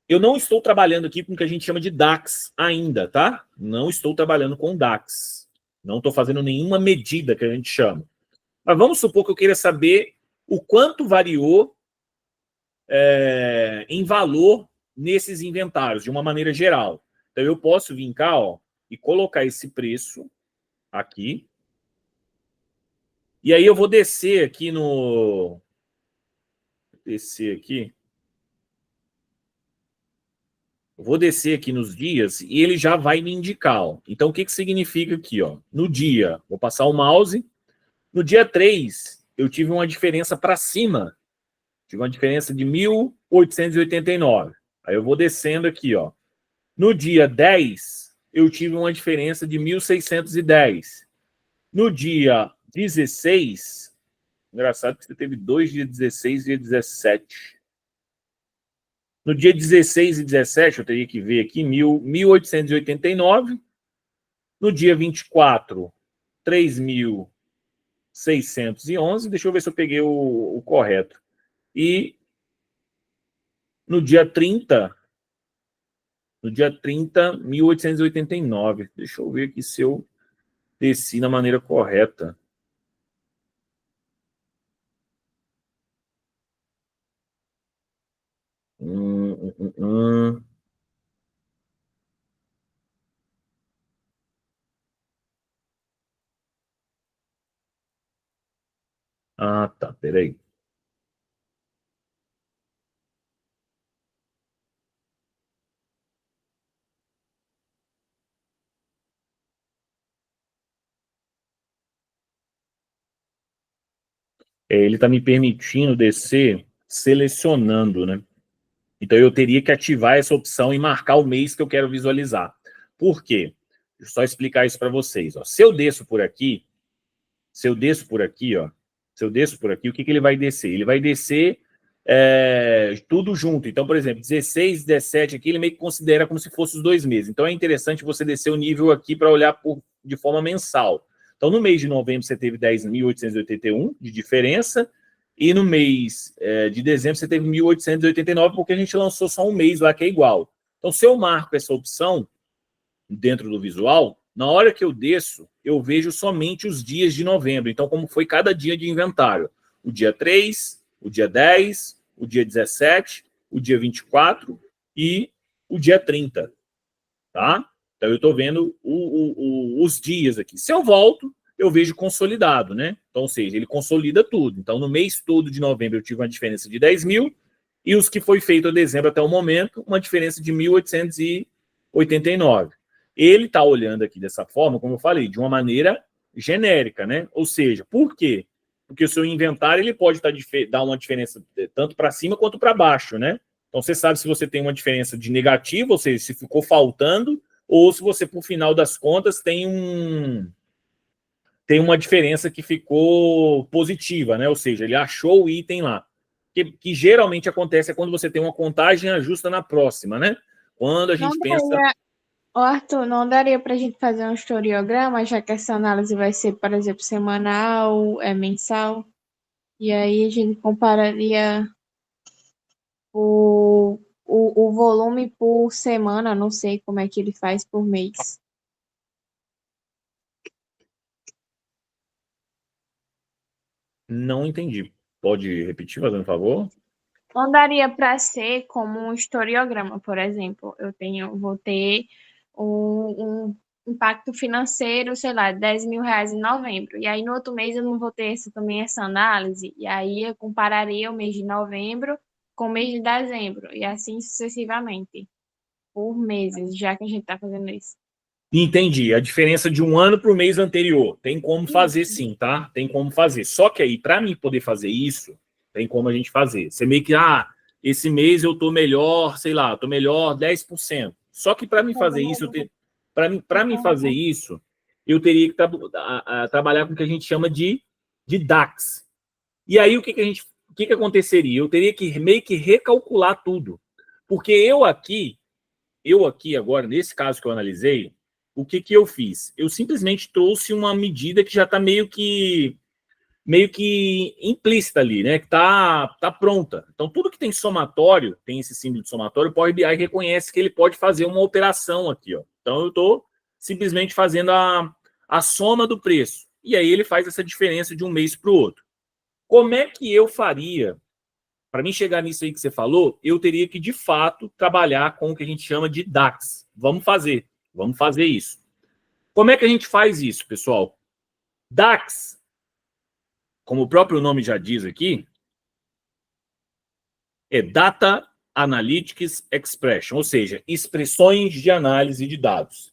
Eu não estou trabalhando aqui com o que a gente chama de DAX ainda, tá? Não estou trabalhando com DAX. Não estou fazendo nenhuma medida que a gente chama. Mas vamos supor que eu queira saber o quanto variou em valor nesses inventários, de uma maneira geral. Então, eu posso vir cá, ó, e colocar esse preço aqui. E aí eu vou descer aqui no... Descer aqui. Vou descer aqui nos dias e ele já vai me indicar. Ó. Então, o que significa aqui? Ó? No dia, vou passar o mouse. No dia 3, eu tive uma diferença para cima. Tive uma diferença de 1.889. Aí eu vou descendo aqui. Ó. No dia 10, eu tive uma diferença de 1.610. No dia 16, engraçado que você teve 2 dias 16 e dia 17. No dia 16 e 17, eu teria que ver aqui, 1.889. No dia 24, 3.611. Deixa eu ver se eu peguei o correto. E no dia 30, 1.889. Deixa eu ver aqui se eu desci na maneira correta. Hum, hum, hum. Ah, tá, peraí. Ele está me permitindo descer selecionando, né? Então eu teria que ativar essa opção e marcar o mês que eu quero visualizar. Por quê? Deixa eu só explicar isso para vocês. Ó. Se eu desço por aqui, ó, o que ele vai descer? Ele vai descer tudo junto. Então, por exemplo, 16, 17 aqui, ele meio que considera como se fosse os 2 meses. Então, é interessante você descer o nível aqui para olhar de forma mensal. Então, no mês de novembro, você teve 10.881 de diferença, e no mês de dezembro, você teve 1.889, porque a gente lançou só um mês lá que é igual. Então, se eu marco essa opção dentro do visual, na hora que eu desço, eu vejo somente os dias de novembro. Então, como foi cada dia de inventário. O dia 3, o dia 10, o dia 17, o dia 24 e o dia 30. Tá? Então, eu estou vendo os dias aqui. Se eu volto, eu vejo consolidado, né? Então, ou seja, ele consolida tudo. Então, no mês todo de novembro, eu tive uma diferença de 10 mil, e os que foi feito a dezembro até o momento, uma diferença de 1.889. Ele está olhando aqui dessa forma, como eu falei, de uma maneira genérica, né? Ou seja, por quê? Porque o seu inventário ele pode dar uma diferença tanto para cima quanto para baixo, né? Então, você sabe se você tem uma diferença de negativo, ou seja, se ficou faltando, ou se você, por final das contas, tem uma diferença que ficou positiva, né? Ou seja, ele achou o item lá. que geralmente acontece é quando você tem uma contagem e ajusta na próxima, né? Quando a Não gente pensa... daria, Ô, Arthur, não daria para a gente fazer um historiograma, já que essa análise vai ser, por exemplo, semanal, mensal, e aí a gente compararia o volume por semana, não sei como é que ele faz por mês. Não entendi. Pode repetir, fazendo um favor? Não daria para ser como um historiograma, por exemplo. Vou ter um impacto financeiro, sei lá, R$ 10.000 em novembro. E aí no outro mês eu não vou ter essa análise. E aí eu compararia o mês de novembro com o mês de dezembro. E assim sucessivamente, por meses, já que a gente está fazendo isso. Entendi. A diferença de um ano para o mês anterior. Tem como fazer sim, tá? Tem como fazer. Só que aí, para mim poder fazer isso, tem como a gente fazer. Você meio que, esse mês eu tô melhor, sei lá, tô melhor 10%. Só que para mim fazer isso, para mim fazer isso, eu teria que trabalhar com o que a gente chama de DAX. E aí o que aconteceria? Eu teria que meio que recalcular tudo. Porque eu aqui agora, nesse caso que eu analisei, o que eu fiz? Eu simplesmente trouxe uma medida que já está meio que implícita ali, né? Que tá pronta. Então, tudo que tem somatório, tem esse símbolo de somatório, o Power BI reconhece que ele pode fazer uma operação aqui, ó. Então, eu estou simplesmente fazendo a soma do preço. E aí ele faz essa diferença de um mês para o outro. Como é que eu faria? Para mim chegar nisso aí que você falou, eu teria que, de fato, trabalhar com o que a gente chama de DAX. Vamos fazer isso. Como é que a gente faz isso, pessoal? DAX, como o próprio nome já diz aqui, é Data Analytics Expression, ou seja, expressões de análise de dados.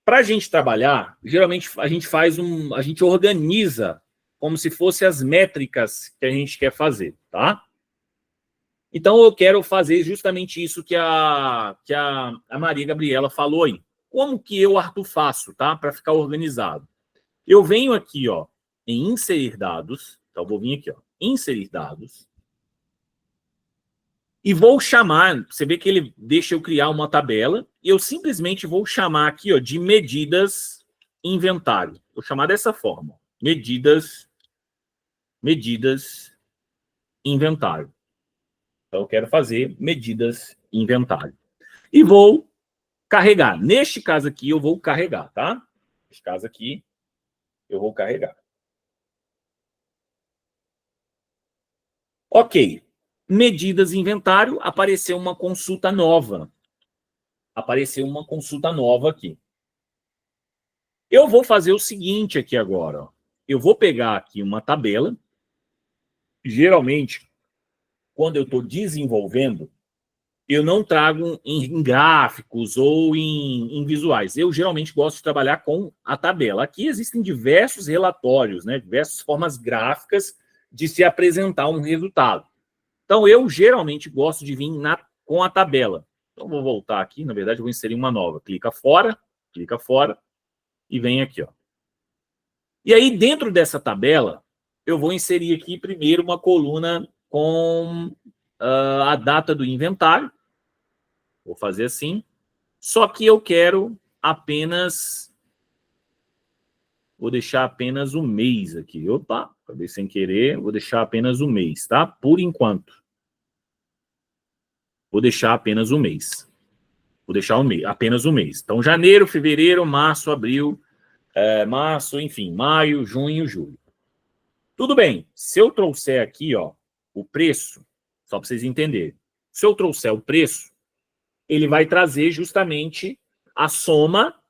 Para a gente trabalhar, geralmente a gente organiza como se fossem as métricas que a gente quer fazer, tá? Então, eu quero fazer justamente isso que a Maria Gabriela falou aí. Como que eu, Arthur, faço, tá? Para ficar organizado. Eu venho aqui, ó, em inserir dados. Então, eu vou vir aqui, ó, inserir dados. E vou chamar, você vê que ele deixa eu criar uma tabela, e eu simplesmente vou chamar aqui, ó, de medidas inventário. Vou chamar dessa forma. Medidas inventário. Então, eu quero fazer medidas inventário. E vou carregar. Neste caso aqui, eu vou carregar, tá? Neste caso aqui, eu vou carregar. Ok. Medidas inventário, apareceu uma consulta nova. Apareceu uma consulta nova aqui. Eu vou fazer o seguinte aqui agora. Ó. Eu vou pegar aqui uma tabela. Geralmente, quando eu estou desenvolvendo, eu não trago em gráficos ou em visuais. Eu geralmente gosto de trabalhar com a tabela. Aqui existem diversos relatórios, né, diversas formas gráficas de se apresentar um resultado. Então, eu geralmente gosto de vir com a tabela. Então, vou voltar aqui. Na verdade, eu vou inserir uma nova. Clica fora e vem aqui. Ó. E aí, dentro dessa tabela, eu vou inserir aqui primeiro uma coluna com a data do inventário. Vou fazer assim. Só que eu quero apenas... Vou deixar apenas um mês aqui. Opa, acabei sem querer. Vou deixar apenas um mês, tá? Por enquanto. Vou deixar apenas um mês. Vou deixar apenas um mês. Então, janeiro, fevereiro, março, abril, enfim, maio, junho, julho. Tudo bem. Se eu trouxer aqui, ó, o preço, só para vocês entenderem. Se eu trouxer o preço, ele vai trazer justamente a soma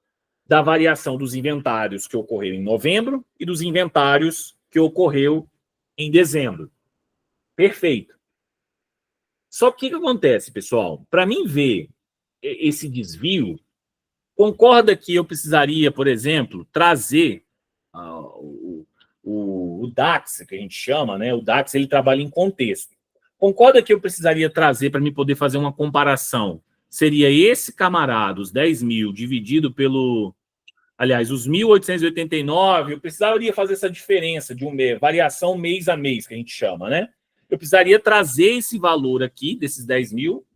da variação dos inventários que ocorreram em novembro e dos inventários que ocorreu em dezembro. Perfeito. Só que o que acontece, pessoal? Para mim ver esse desvio, concorda que eu precisaria, por exemplo, trazer o DAX, que a gente chama, né? O DAX, ele trabalha em contexto. Concorda que eu precisaria trazer para mim poder fazer uma comparação? Seria esse camarada, os 10 mil, dividido pelo... Aliás, os 1.889, eu precisaria fazer essa diferença de variação mês a mês, que a gente chama, né? eu precisaria trazer esse valor aqui, desses 10 mil,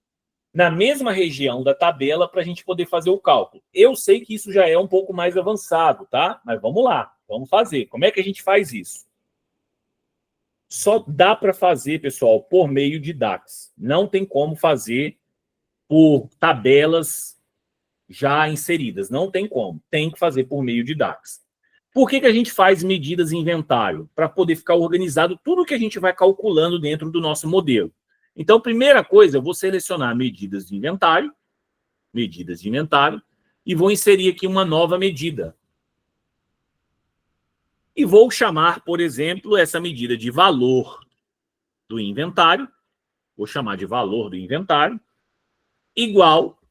na mesma região da tabela para a gente poder fazer o cálculo. Eu sei que isso já é um pouco mais avançado, tá? Mas vamos lá, vamos fazer. Como é que a gente faz isso? Só dá para fazer, pessoal, por meio de DAX. Não tem como fazer por tabelas já inseridas. Não tem como. Tem que fazer por meio de DAX. Por que a gente faz medidas em inventário? Para poder ficar organizado tudo que a gente vai calculando dentro do nosso modelo. Então, primeira coisa, eu vou selecionar medidas de inventário, e vou inserir aqui uma nova medida. E vou chamar, por exemplo, essa medida de valor do inventário, vou chamar de valor do inventário, igual,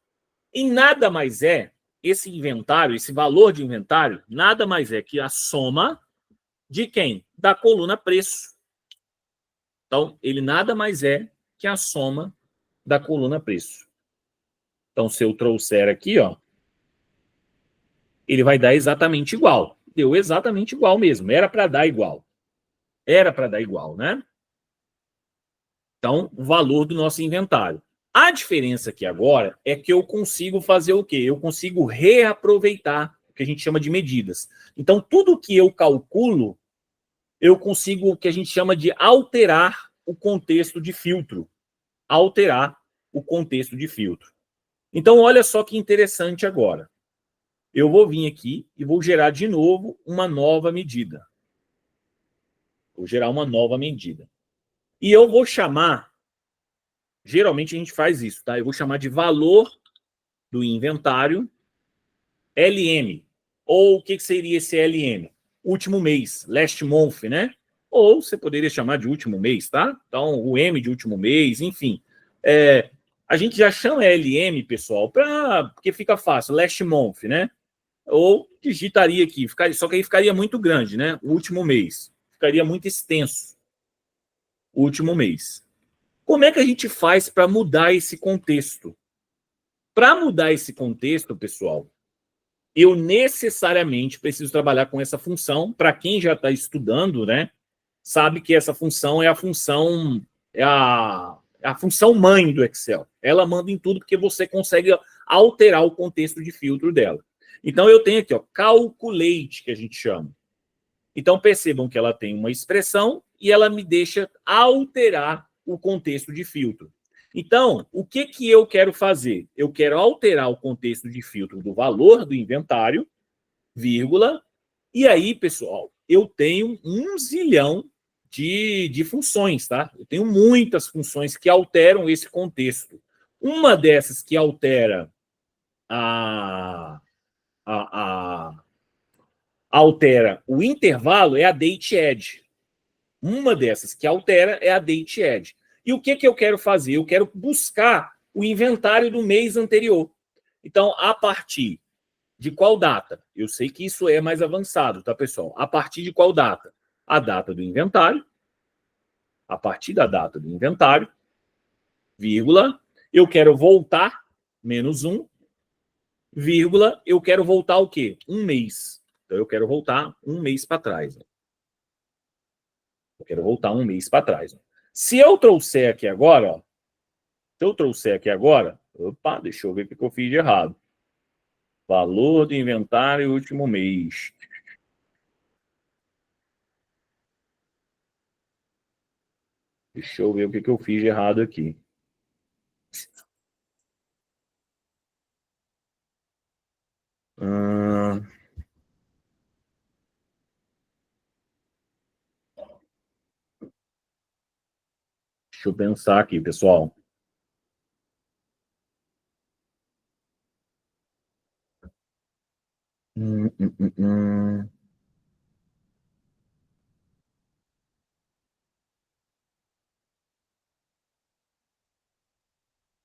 e nada mais é, esse inventário, esse valor de inventário, nada mais é que a soma de quem? Da coluna preço. Então, ele nada mais é que a soma da coluna preço. Então, se eu trouxer aqui, ó, ele vai dar exatamente igual. Deu exatamente igual mesmo. Era para dar igual. Era para dar igual, né? Então, o valor do nosso inventário. A diferença aqui agora é que eu consigo fazer o quê? Eu consigo reaproveitar o que a gente chama de medidas. Então, tudo que eu calculo, eu consigo o que a gente chama de alterar o contexto de filtro. Alterar o contexto de filtro. Então, olha só que interessante agora. Eu vou vir aqui e vou gerar de novo uma nova medida. Vou gerar uma nova medida. E eu vou chamar, geralmente a gente faz isso, tá? Eu vou chamar de valor do inventário LM. Ou o que seria esse LM? Último mês, last month, né? Ou você poderia chamar de último mês, tá? Então, o M de último mês, enfim. A gente já chama LM, pessoal, porque fica fácil, last month, né? Ou digitaria aqui, só que aí ficaria muito grande, né? O último mês. Ficaria muito extenso. O último mês. Como é que a gente faz para mudar esse contexto? Para mudar esse contexto, pessoal, eu necessariamente preciso trabalhar com essa função. Para quem já está estudando, né, sabe que essa função é a função, a função mãe do Excel. Ela manda em tudo porque você consegue alterar o contexto de filtro dela. Então, eu tenho aqui, ó, calculate, que a gente chama. Então, percebam que ela tem uma expressão e ela me deixa alterar o contexto de filtro. Então, o que eu quero fazer? Eu quero alterar o contexto de filtro do valor do inventário, vírgula, e aí, pessoal, eu tenho 1 zilhão de funções, tá? Eu tenho muitas funções que alteram esse contexto. Uma dessas que altera altera o intervalo é a date edge. Uma dessas que altera é a date edge. E o que eu quero fazer? Eu quero buscar o inventário do mês anterior. Então, a partir de qual data? Eu sei que isso é mais avançado, tá, pessoal? A partir de qual data? A data do inventário. A partir da data do inventário, vírgula, eu quero voltar, menos 1, vírgula, eu quero voltar o quê? 1 mês. Então, eu quero voltar 1 mês para trás. Eu quero voltar 1 mês para trás. Se eu trouxer aqui agora, opa, deixa eu ver o que eu fiz de errado. Valor do inventário último mês. Deixa eu ver o que eu fiz de errado aqui. Deixa eu pensar aqui, pessoal. Deixa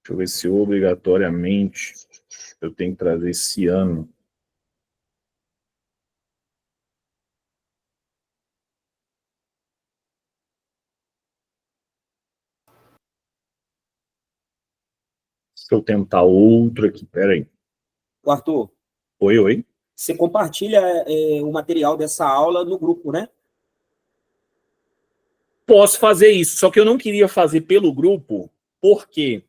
eu ver se obrigatoriamente eu tenho que trazer esse ano. Se eu tentar outro aqui, peraí. Arthur. Oi. Você compartilha o material dessa aula no grupo, né? Posso fazer isso, só que eu não queria fazer pelo grupo, porque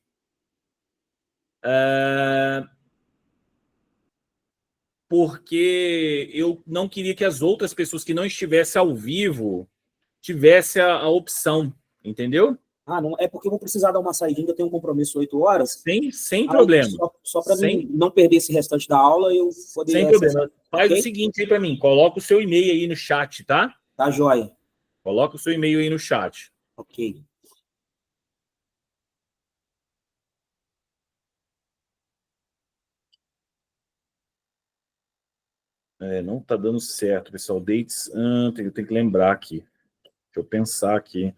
eu não queria que as outras pessoas que não estivessem ao vivo tivessem a opção, entendeu? Ah, não, é porque eu vou precisar dar uma saidinha, eu tenho um compromisso 8 horas. Sem problema. Só para mim não perder esse restante da aula, eu poder... Sem problema. Faz o seguinte aí para mim, coloca o seu e-mail aí no chat, tá? Tá, joia. Coloca o seu e-mail aí no chat. Ok. Não tá dando certo, pessoal. Dates, eu tenho que lembrar aqui. Deixa eu pensar aqui.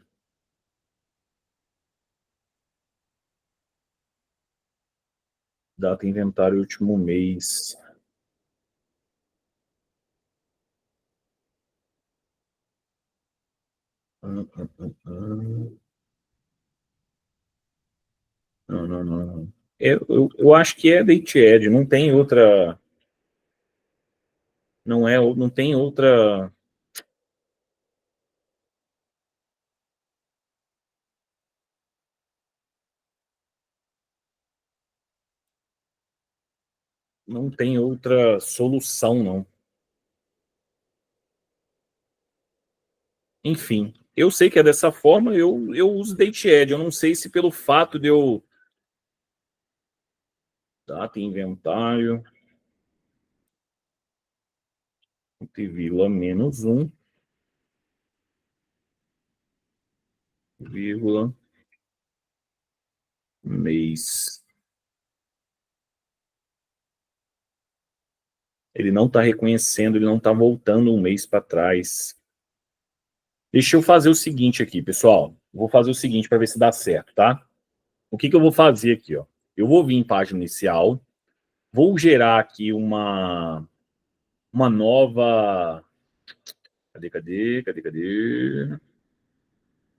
Data inventário último mês. Não. Eu acho que é Date Ed, não tem outra. Não tem outra. Não tem outra solução, não. Enfim, eu sei que é dessa forma, eu uso Date Ed. Eu não sei se pelo fato de eu. Data inventário. Vírgula -1. Vírgula. Mês. Ele não está reconhecendo, ele não está voltando um mês para trás. Deixa eu fazer o seguinte aqui, pessoal. Vou fazer o seguinte para ver se dá certo, tá? O que eu vou fazer aqui, ó? Eu vou vir em página inicial, vou gerar aqui uma nova... Cadê?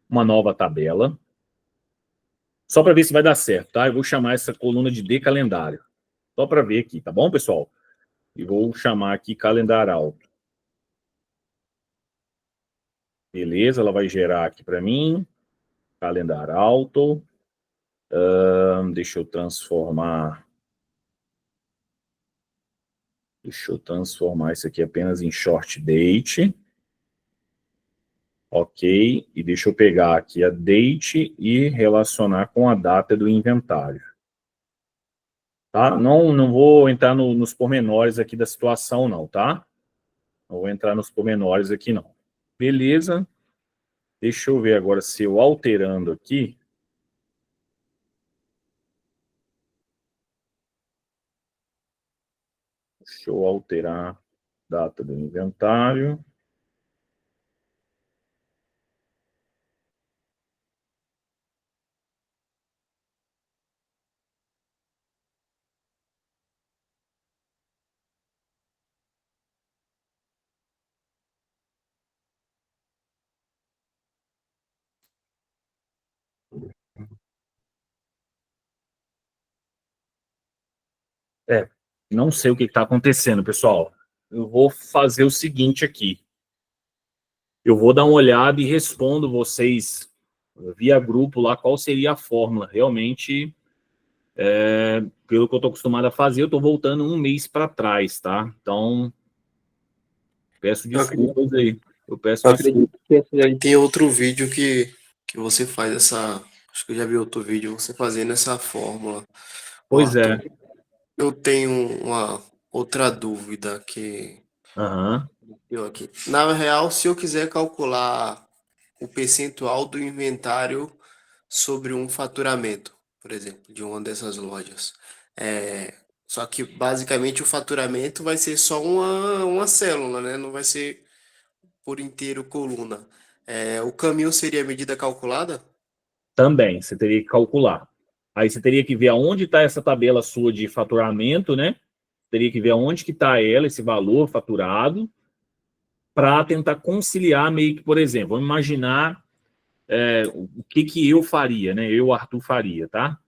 Uma nova tabela. Só para ver se vai dar certo, tá? Eu vou chamar essa coluna de calendário. Só para ver aqui, tá bom, pessoal? E vou chamar aqui calendário. Beleza, ela vai gerar aqui para mim. Calendário alto. Deixa eu transformar isso aqui apenas em short date. Ok. E deixa eu pegar aqui a date e relacionar com a data do inventário. Tá? Não vou entrar nos pormenores aqui da situação, não, tá? Não vou entrar nos pormenores aqui, não. Beleza. Deixa eu ver agora se eu alterando aqui. Deixa eu alterar a data do inventário. Não sei o que está acontecendo, pessoal. Eu vou fazer o seguinte aqui. Eu vou dar uma olhada e respondo vocês via grupo lá qual seria a fórmula. Realmente, pelo que eu estou acostumado a fazer, eu estou voltando um mês para trás, tá? Então, peço desculpas aí. Eu peço desculpas. Tem outro vídeo que você faz essa... Acho que eu já vi outro vídeo, você fazendo essa fórmula. Pois é. Arthur, eu tenho uma outra dúvida que eu aqui. Na real, se eu quiser calcular o percentual do inventário sobre um faturamento, por exemplo, de uma dessas lojas, só que basicamente o faturamento vai ser só uma célula, né? Não vai ser por inteiro coluna. O caminho seria a medida calculada? Também, você teria que calcular. Aí você teria que ver aonde está essa tabela sua de faturamento, né? Teria que ver aonde que está ela, esse valor faturado, para tentar conciliar meio que, por exemplo, vamos imaginar o que eu faria, né? Eu, Arthur, faria, tá?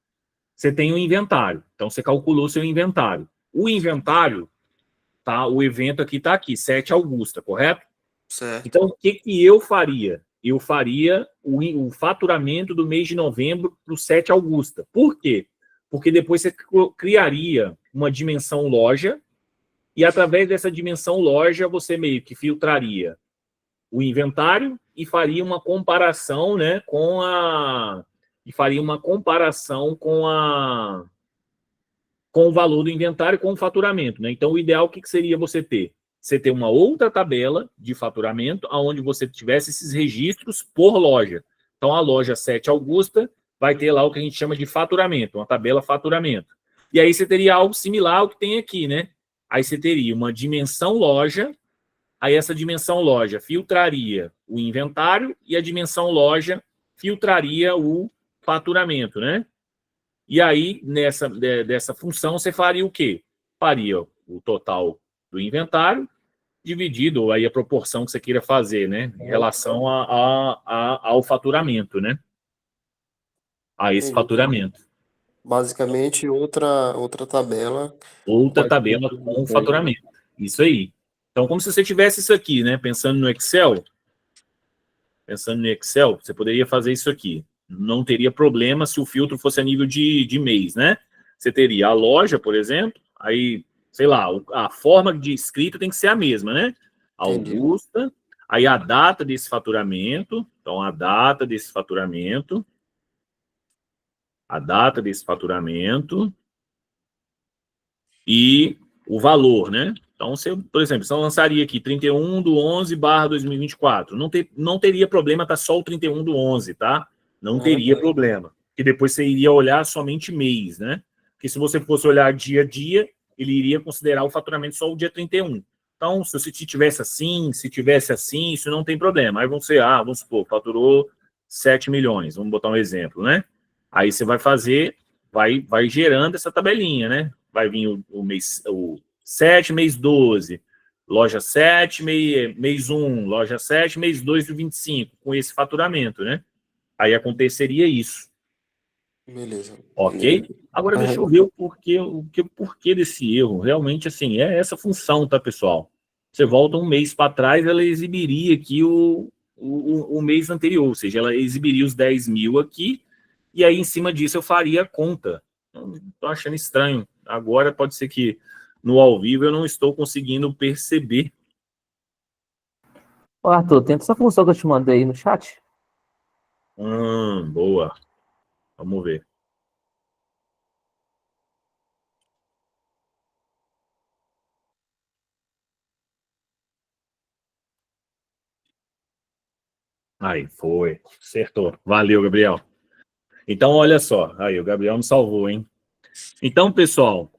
Você tem um inventário, então você calculou seu inventário. O inventário, tá? O evento aqui está aqui, 7 Augusta, correto? Certo. Então, o que eu faria? eu faria o faturamento do mês de novembro para o 7 Augusta. Por quê? Porque depois você criaria uma dimensão loja e, através dessa dimensão loja, você meio que filtraria o inventário e faria uma comparação, né, com o valor do inventário com o faturamento, né? Então, o ideal, o que seria você ter? Você ter uma outra tabela de faturamento onde você tivesse esses registros por loja. Então, a loja 7 Augusta vai ter lá o que a gente chama de faturamento, uma tabela faturamento. E aí você teria algo similar ao que tem aqui, né? Aí você teria uma dimensão loja, aí essa dimensão loja filtraria o inventário e a dimensão loja filtraria o faturamento, né? E aí, dessa função, você faria o quê? Faria o total do inventário dividido, aí a proporção que você queira fazer, né? Em relação ao faturamento, né? A esse Entendi. faturamento. Basicamente, outra tabela. Outra tabela com o faturamento. Isso aí. Então, como se você tivesse isso aqui, né? Pensando no Excel, você poderia fazer isso aqui. Não teria problema se o filtro fosse a nível de mês, né? Você teria a loja, por exemplo, aí, sei lá, a forma de escrita tem que ser a mesma, né? Entendi. Augusta, aí a data desse faturamento, então a data desse faturamento, e o valor, né? Então, você, por exemplo, você lançaria aqui 31/11/2024. Não teria problema estar só o 31/11, tá? Não teria problema. Porque depois você iria olhar somente mês, né? Porque se você fosse olhar dia a dia, ele iria considerar o faturamento só o dia 31. Então, se você tivesse assim, isso não tem problema. Aí vamos supor, faturou 7 milhões, vamos botar um exemplo, né? Aí você vai fazer, vai gerando essa tabelinha, né? Vai vir o mês 7, mês 12, loja 7, mês 1, loja 7, mês 2 do 25, com esse faturamento, né? Aí aconteceria isso. Beleza. Ok? Agora deixa eu ver o porquê desse erro. Realmente, assim, é essa função, tá, pessoal? Você volta um mês para trás, ela exibiria aqui o mês anterior, ou seja, ela exibiria os 10 mil aqui, e aí em cima disso eu faria a conta. Estou achando estranho. Agora pode ser que no ao vivo eu não estou conseguindo perceber. Ô, Arthur, tenta essa função que eu te mandei aí no chat. Boa. Vamos ver. Aí, foi. Acertou. Valeu, Gabriel. Então, olha só. Aí, o Gabriel me salvou, hein? Então, pessoal,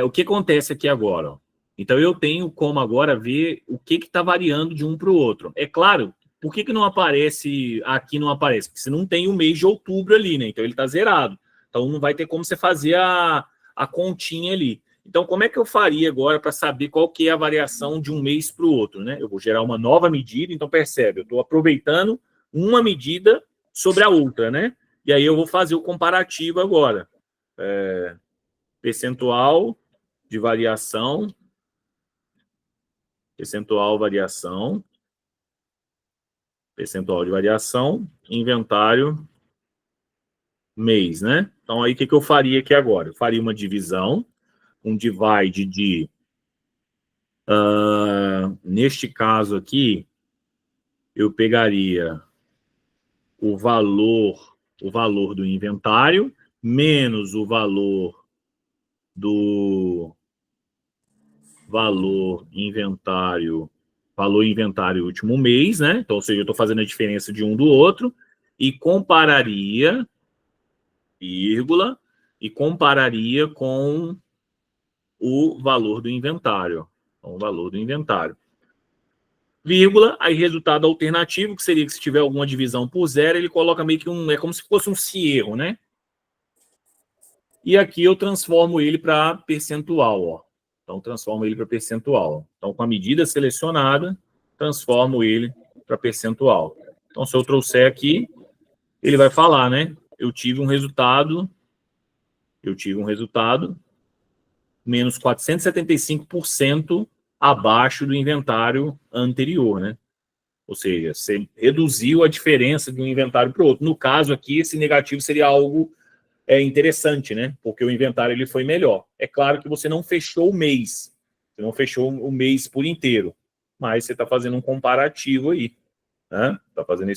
o que acontece aqui agora? Ó? Então, eu tenho como agora ver o que está variando de um para o outro. É claro, por que não aparece, aqui não aparece? Porque você não tem o mês de outubro ali, né? Então, ele está zerado. Então, não vai ter como você fazer a continha ali. Então, como é que eu faria agora para saber qual que é a variação de um mês para o outro, né? Eu vou gerar uma nova medida, então percebe, eu estou aproveitando uma medida sobre a outra, né? E aí eu vou fazer o comparativo agora. Percentual de variação, inventário, mês, né? Então, aí, o que eu faria aqui agora? Eu faria uma divisão, um divide de... neste caso aqui, eu pegaria o valor do inventário menos o valor inventário último mês, né? Então, ou seja, eu estou fazendo a diferença de um do outro e compararia, com o valor do inventário. Vírgula, aí resultado alternativo, que seria que se tiver alguma divisão por zero, ele coloca meio que é como se fosse um erro, né? E aqui eu transformo ele para percentual, ó. Então, transformo ele para percentual. Então, com a medida selecionada, transformo ele para percentual. Então, se eu trouxer aqui, ele vai falar, né? Eu tive um resultado menos 475% abaixo do inventário anterior, né? Ou seja, você reduziu a diferença de um inventário para o outro. No caso aqui, esse negativo seria algo interessante, né? Porque o inventário ele foi melhor. É claro que você não fechou o mês. Você não fechou o mês por inteiro. Mas você está fazendo um comparativo aí. Né? Está fazendo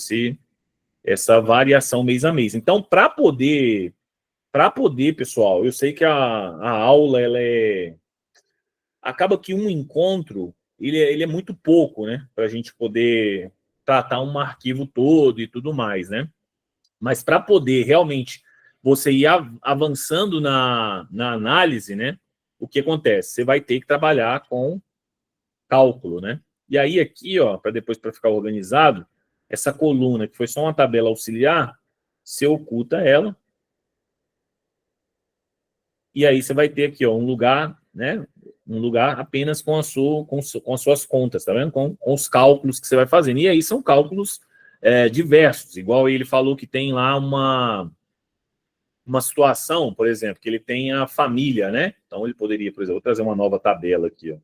essa variação mês a mês. Então, para poder, pessoal, eu sei que a aula, acaba que um encontro, ele é muito pouco, né? Para a gente poder tratar um arquivo todo e tudo mais, né? Mas para poder realmente você ir avançando na análise, né? O que acontece? Você vai ter que trabalhar com cálculo, né? E aí aqui, ó, para ficar organizado, essa coluna que foi só uma tabela auxiliar, você oculta ela. E aí você vai ter aqui, ó, um lugar, né? Um lugar apenas com as suas contas, tá vendo? Com os cálculos que você vai fazendo. E aí são cálculos diversos, igual ele falou que tem lá uma situação, por exemplo, que ele tem a família, né? Então ele poderia, por exemplo, vou trazer uma nova tabela aqui, ó.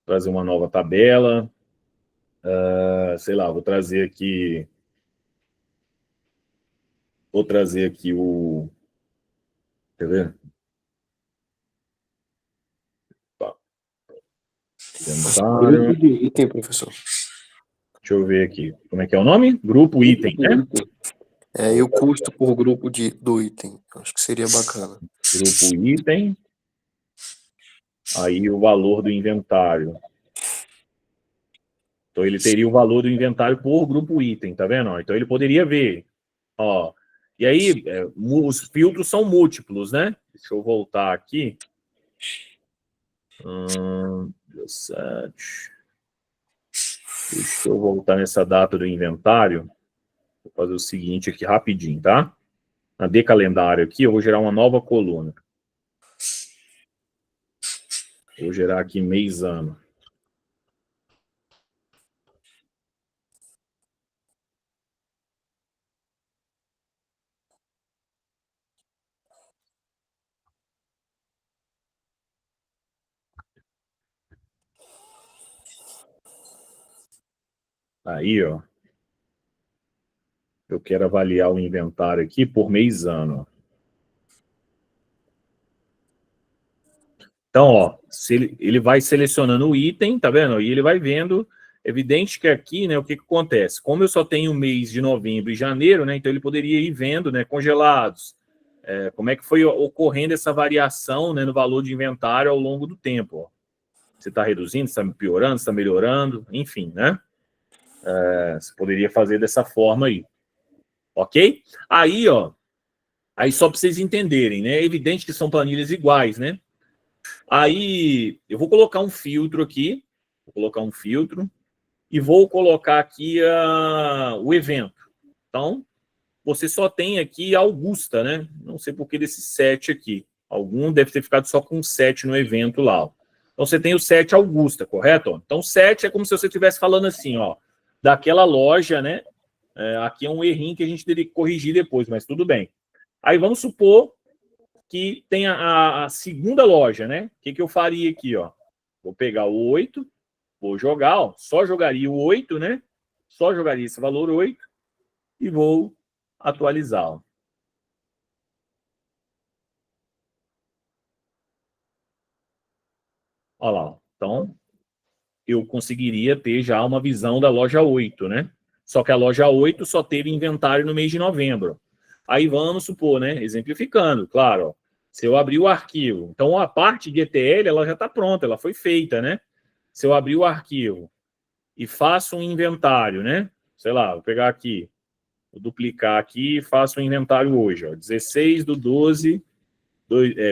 Trazer uma nova tabela. Sei lá, vou trazer aqui o... Quer ver? Tá. Grupo de item, professor. Deixa eu ver aqui. Como é que é o nome? Grupo item, né? E o custo por grupo do item. Acho que seria bacana. Grupo item. Aí o valor do inventário. Então ele teria o valor do inventário por grupo item, tá vendo? Então ele poderia ver, ó. E aí os filtros são múltiplos, né? Deixa eu voltar aqui. 17. Deixa eu voltar nessa data do inventário. Vou fazer o seguinte aqui rapidinho, tá? Na D calendário aqui, eu vou gerar uma nova coluna. Vou gerar aqui mês ano. Aí, ó. Eu quero avaliar o inventário aqui por mês ano. Então, ó, se ele vai selecionando o item, tá vendo? E ele vai vendo. Evidente que aqui, né, o que acontece? Como eu só tenho o mês de novembro e janeiro, né, então ele poderia ir vendo, né, congelados, como é que foi ocorrendo essa variação, né, no valor de inventário ao longo do tempo. Ó. Você está reduzindo, você está piorando, você está melhorando, enfim, né? Você poderia fazer dessa forma aí. Ok? Aí, ó, aí só para vocês entenderem, né? É evidente que são planilhas iguais, né? Aí eu vou colocar um filtro aqui, e vou colocar aqui o evento. Então, você só tem aqui Augusta, né? Não sei por que desse 7 aqui. Algum deve ter ficado só com 7 no evento lá. Ó. Então, você tem o 7 Augusta, correto? Então, 7 é como se você estivesse falando assim, ó, daquela loja, né? Aqui é um errinho que a gente teria que corrigir depois, mas tudo bem. Aí, vamos supor que tem a segunda loja, né? O que eu faria aqui, ó? Vou pegar o 8, vou jogar, ó, só jogaria o 8, né? Só jogaria esse valor 8 e vou atualizá-lo. Olha lá. Então, eu conseguiria ter já uma visão da loja 8, né? Só que a loja 8 só teve inventário no mês de novembro. Aí vamos supor, né? Exemplificando, claro, ó, se eu abrir o arquivo, então a parte de ETL ela já está pronta, ela foi feita, né? Se eu abrir o arquivo e faço um inventário, né? Sei lá, vou pegar aqui, vou duplicar aqui e faço um inventário hoje, ó, 16 do 12,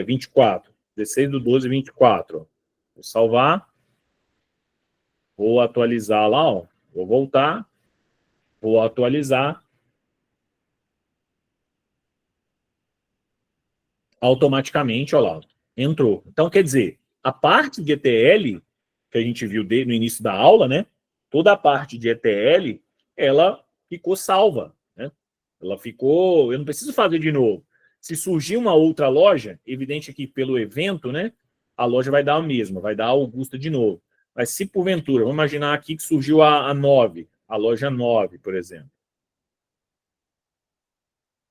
24. 16 do 12, 24. Ó. Vou salvar. Vou atualizar lá, ó. Vou voltar. Vou atualizar. Automaticamente, ó lá, entrou. Então, quer dizer, a parte de ETL, que a gente viu no início da aula, né? Toda a parte de ETL, ela ficou salva, né? Ela ficou... Eu não preciso fazer de novo. Se surgir uma outra loja, evidente que pelo evento, né? A loja vai dar a mesma, vai dar a Augusta de novo. Mas se porventura, vamos imaginar aqui que surgiu a 9, a loja 9, por exemplo.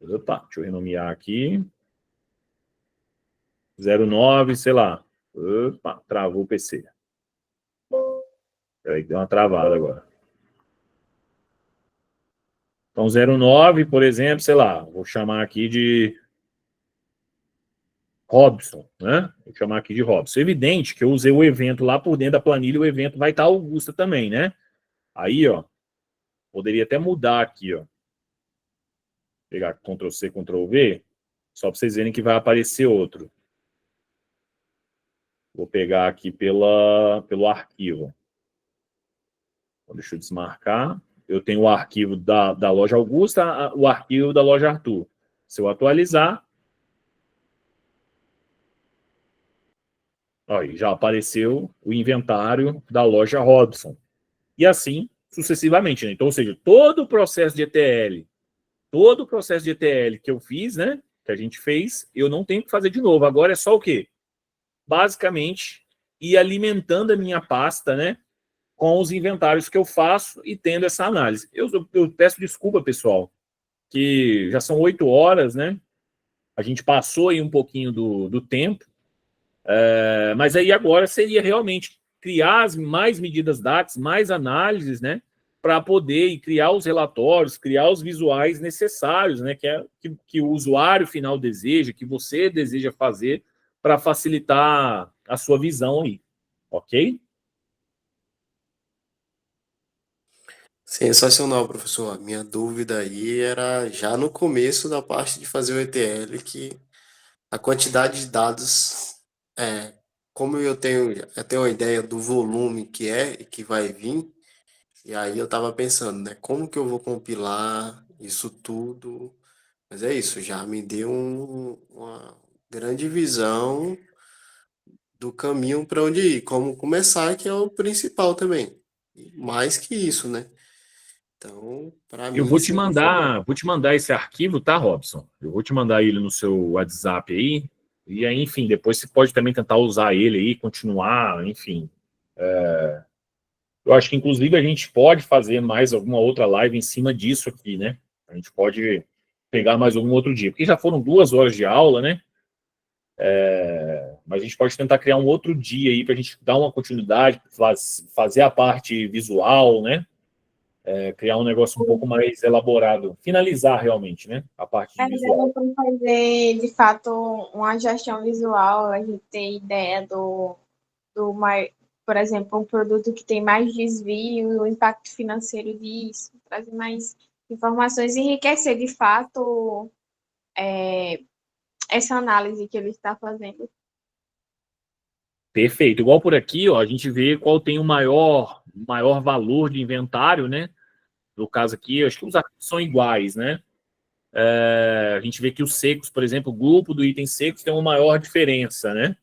Opa, deixa eu renomear aqui. 09, sei lá. Opa, travou o PC. Peraí, deu uma travada agora. Então, 09, por exemplo, sei lá, vou chamar aqui de Robson, né? Vou chamar aqui de Robson. Evidente que eu usei o evento lá por dentro da planilha, o evento vai estar Augusta também, né? Aí, ó, poderia até mudar aqui, ó. Pegar Ctrl C, Ctrl V, só para vocês verem que vai aparecer outro. Vou pegar aqui pelo arquivo. Então, deixa eu desmarcar. Eu tenho o arquivo da loja Augusta, o arquivo da loja Arthur. Se eu atualizar, aí já apareceu o inventário da loja Robson. E assim sucessivamente, né? Então, ou seja, todo o processo de ETL, que eu fiz, né? Que a gente fez, eu não tenho que fazer de novo. Agora é só o quê? Basicamente, ir alimentando a minha pasta, né? Com os inventários que eu faço e tendo essa análise. Eu peço desculpa, pessoal, que já são 8 horas, né? A gente passou aí um pouquinho do tempo, mas aí agora seria realmente criar mais medidas DAX, mais análises, né? Para poder criar os relatórios, criar os visuais necessários, né? Que o usuário final deseja, que você deseja fazer para facilitar a sua visão aí, ok? Sensacional, professor. A minha dúvida aí era já no começo da parte de fazer o ETL, que a quantidade de dados, como eu tenho uma ideia do volume que é e que vai vir, e aí eu estava pensando, né, como que eu vou compilar isso tudo? Mas é isso, já me deu uma grande visão do caminho para onde ir, como começar, que é o principal também. E mais que isso, né? Então, para Eu mim sempre foi. vou te mandar esse arquivo, tá, Robson? Eu vou te mandar ele no seu WhatsApp aí. E aí, enfim, depois você pode também tentar usar ele aí, continuar, enfim. Eu acho que, inclusive, a gente pode fazer mais alguma outra live em cima disso aqui, né? A gente pode pegar mais algum outro dia. Porque já foram 2 horas de aula, né? Mas a gente pode tentar criar um outro dia aí para a gente dar uma continuidade, fazer a parte visual, né? Criar um negócio um pouco mais elaborado, finalizar realmente, né? A parte de Mas visual. dá para fazer, de fato, uma gestão visual, a gente ter ideia do mais, por exemplo, um produto que tem mais desvio, o impacto financeiro disso, trazer mais informações, enriquecer, de fato, essa análise que ele está fazendo. Perfeito. Igual por aqui, ó, a gente vê qual tem o maior valor de inventário, né? No caso aqui, acho que os arquivos são iguais, né? A gente vê que os secos, por exemplo, o grupo do item secos tem uma maior diferença, né?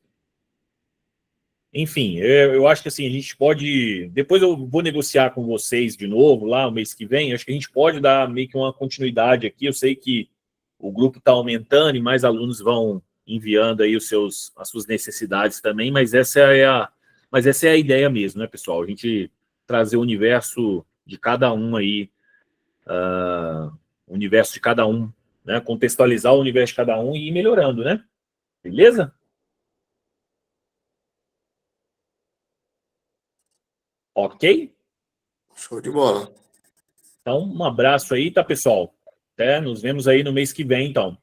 Enfim, eu acho que assim, a gente pode. Depois eu vou negociar com vocês de novo lá no mês que vem. Acho que a gente pode dar meio que uma continuidade aqui. Eu sei que o grupo está aumentando e mais alunos vão enviando aí as suas necessidades também, mas essa é a ideia mesmo, né, pessoal? A gente trazer o universo de cada um aí, o universo de cada um, né? Contextualizar o universo de cada um e ir melhorando, né? Beleza? Ok? Show de bola. Então, um abraço aí, tá, pessoal? Até nos vemos aí no mês que vem, então.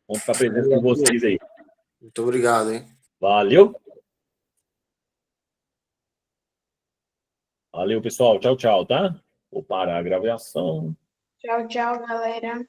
Vamos ficar presente com vocês aí. Muito obrigado, hein? Valeu? Valeu, pessoal. Tchau, tchau, tá? Vou parar a gravação. Tchau, tchau, galera.